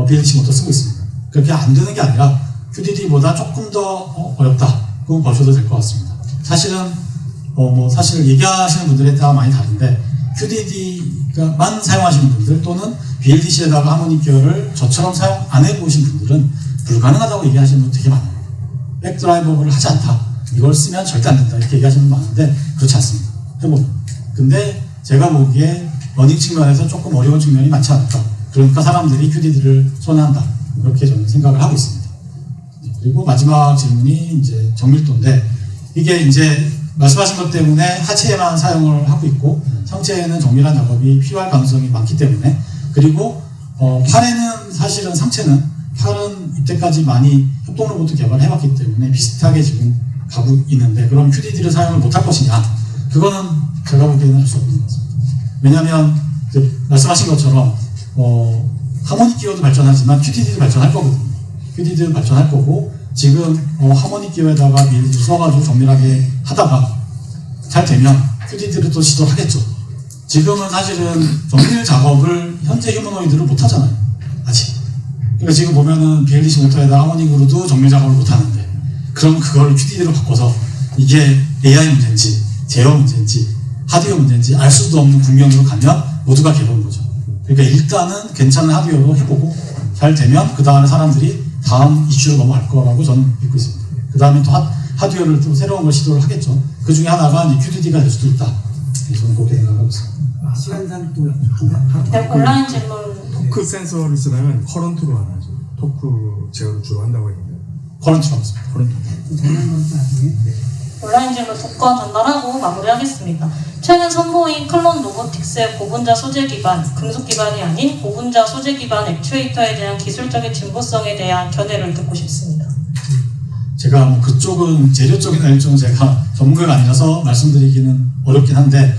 BLC 모터 쓰고 있습니다. 그렇게 안 되는 게 아니라 QDD보다 조금 더 어렵다. 그건 보셔도 될 것 같습니다. 사실은 사실 얘기하시는 분들에 따라 많이 다른데 QDD만 사용하시는 분들 또는 BLDC에다가 하모닉 기어를 저처럼 사용 안 해보신 분들은 불가능하다고 얘기하시는 분 되게 많아요. 백드라이버를 하지 않다. 이걸 쓰면 절대 안 된다. 이렇게 얘기하시는 분 많은데 그렇지 않습니다. 해보면. 근데 제가 보기에 러닝 측면에서 조금 어려운 측면이 많지 않을까. 그러니까 사람들이 QDD를 선호한다. 그렇게 저는 생각을 하고 있습니다. 그리고 마지막 질문이 이제 정밀도인데 이게 이제 말씀하신 것 때문에 하체에만 사용을 하고 있고 상체에는 정밀한 작업이 필요할 가능성이 많기 때문에 그리고 팔에는 사실은 상체는 팔은 이때까지 많이 협동 로봇 개발해왔기 때문에 비슷하게 지금 가고 있는데 그럼 QDD를 사용을 못할 것이냐 그거는 제가 보기에는 할 수 없는 것 같습니다. 왜냐하면 말씀하신 것처럼 하모닉 기어도 발전하지만 QDD도 발전할 거거든요. QDD도 발전할 거고 지금 하모닉 기어에다가 BLD를 써가지고 정밀하게 하다가 잘 되면 QDD를 또 시도하겠죠. 지금은 사실은 정밀 작업을 현재 휴머노이드를 못 하잖아요. 아직. 그러니까 지금 보면은 BLDC 모터에다 하모닉으로도 정밀 작업을 못 하는데 그럼 그걸 QDD로 바꿔서 이게 AI 문제인지 제어 문제인지 하드웨어 문제인지 알 수도 없는 국면으로 가면 모두가 괴로운 거죠. 그러니까 일단은 괜찮은 하드웨어로 해보고 잘 되면 그 다음에 사람들이 다음 이슈로 넘어갈 거라고 저는 믿고 있습니다. 그 다음에 또 하드웨어를 또 새로운 걸 시도를 하겠죠. 그 중에 하나가 이제 QDD가 될 수도 있다. 저는 그렇게 생각하고 있습니다. 시간상 또 네, 온라인 질문. 토크 센서를 쓰려면 커런트로 안 하죠. 토크 제어를 주로 한다고 했는데. 커런트로 하겠습니다. 커런트. 정리한 건 나중에. 네. 온라인 질문 독과 전달하고 마무리하겠습니다. 최근 선보인 클론 로보틱스의 고분자 소재 기반, 금속 기반이 아닌 고분자 소재 기반 액추에이터에 대한 기술적인 진보성에 대한 견해를 듣고 싶습니다. 제가 뭐 그쪽은 재료적인 일종은 제가 전문가가 아니라서 말씀드리기는 어렵긴 한데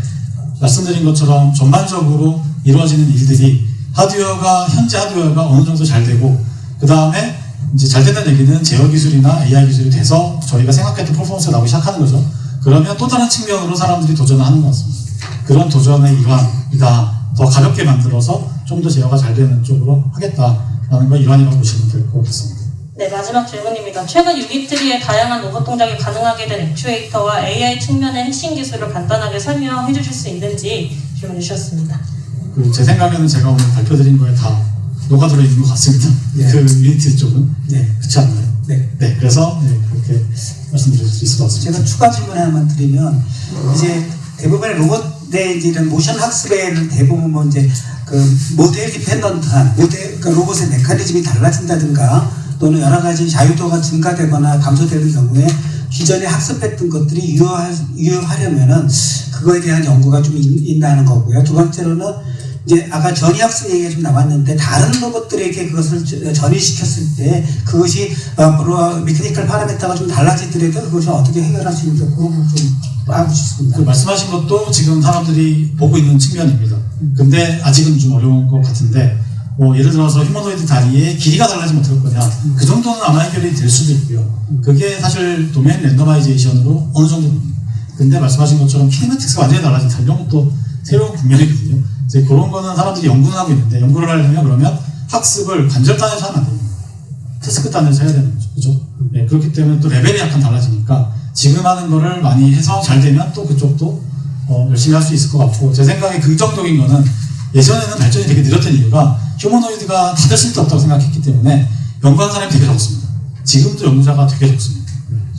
말씀드린 것처럼 전반적으로 이루어지는 일들이 현재 하드웨어가 어느 정도 잘 되고 그 다음에 이제 잘 된다는 얘기는 제어 기술이나 AI 기술이 돼서 저희가 생각했던 퍼포먼스가 나오기 시작하는 거죠. 그러면 또 다른 측면으로 사람들이 도전을 하는 것 같습니다. 그런 도전의 일환이다. 더 가볍게 만들어서 좀 더 제어가 잘 되는 쪽으로 하겠다라는 걸 일환이라고 보시면 될 것 같습니다. 네, 마지막 질문입니다. 최근 유니트리의 다양한 로봇 동작이 가능하게 된 액추에이터와 AI 측면의 핵심 기술을 간단하게 설명해 주실 수 있는지 질문 주셨습니다. 제 생각에는 제가 오늘 발표드린 거에 다 녹아들어 있는 것 같습니다. 네. 그 유니트 쪽은. 네. 그렇지 않나요? 네. 네, 그래서 그렇게 말씀드릴 수 있을 것 같습니다. 제가 추가 질문 하나만 드리면 이제 대부분의 로봇의 이제 이런 모션 학습에는 대부분 뭐 이제 그 모델 디펜던트한 그러니까 로봇의 메커니즘이 달라진다든가 또는 여러 가지 자유도가 증가되거나 감소되는 경우에 기존에 학습했던 것들이 유효하려면은 그거에 대한 연구가 좀 있다는 거고요. 두 번째로는 이제 아까 전이학습 얘기가 좀 나왔는데 다른 로봇들에게 그것을 전이시켰을 때 그것이 메커니컬 파라미터가 좀 달라지더라도 그것을 어떻게 해결할 수 있는지 그런 걸좀 알고 싶습니다. 그 말씀하신 것도 지금 사람들이 보고 있는 측면입니다. 근데 아직은 좀 어려운 것 같은데 예를 들어서 휴머노이드 다리의 길이가 달라지면 어떨 거냐 그 정도는 아마 해결이 될 수도 있고요. 그게 사실 도메인 랜더마이제이션으로 어느 정도 됩니다. 근데 말씀하신 것처럼 키네틱스가 완전히 달라진다 이런 것도 새로운 국면이거든요. 이제 그런 거는 사람들이 연구는 하고 있는데 연구를 하려면 그러면 학습을 관절단에서 하면 안 됩니다. 태스크단에서 해야 되는 거죠. 그죠? 네, 그렇기 때문에 또 레벨이 약간 달라지니까 지금 하는 거를 많이 해서 잘 되면 또 그쪽도 열심히 할 수 있을 것 같고 제 생각에 긍정적인 거는 예전에는 발전이 되게 느렸던 이유가 휴머노이드가 다들 쓸데없다고 생각했기 때문에 연구한 사람이 되게 적습니다. 지금도 연구자가 되게 적습니다.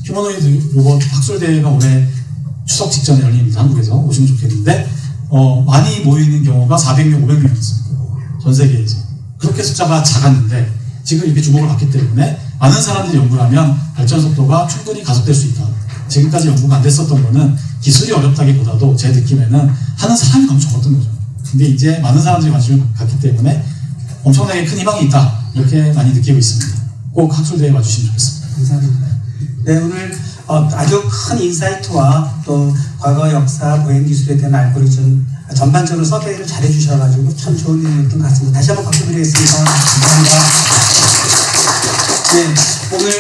휴머노이드 로봇 학술대회가 올해 추석 직전에 열립니다. 한국에서 오시면 좋겠는데 많이 모이는 경우가 400명, 500명이었습니다. 전 세계에서. 그렇게 숫자가 작았는데 지금 이렇게 주목을 받기 때문에 많은 사람들이 연구를 하면 발전 속도가 충분히 가속될 수 있다. 지금까지 연구가 안 됐었던 거는 기술이 어렵다기보다도 제 느낌에는 하는 사람이 너무 적었던 거죠. 근데 이제 많은 사람들이 관심을 갖기 때문에 엄청나게 큰 희망이 있다. 이렇게 많이 느끼고 있습니다. 꼭 학술대회에 와주시면 좋겠습니다. 감사합니다. 네, 오늘 아주 큰 인사이트와 또 과거 역사, 보행 기술에 대한 알고리즘 전반적으로 서베이를 잘 해주셔가지고 참 좋은 일이었던 것 같습니다. 다시 한번 박수 드리겠습니다. 감사합니다. 네, 오늘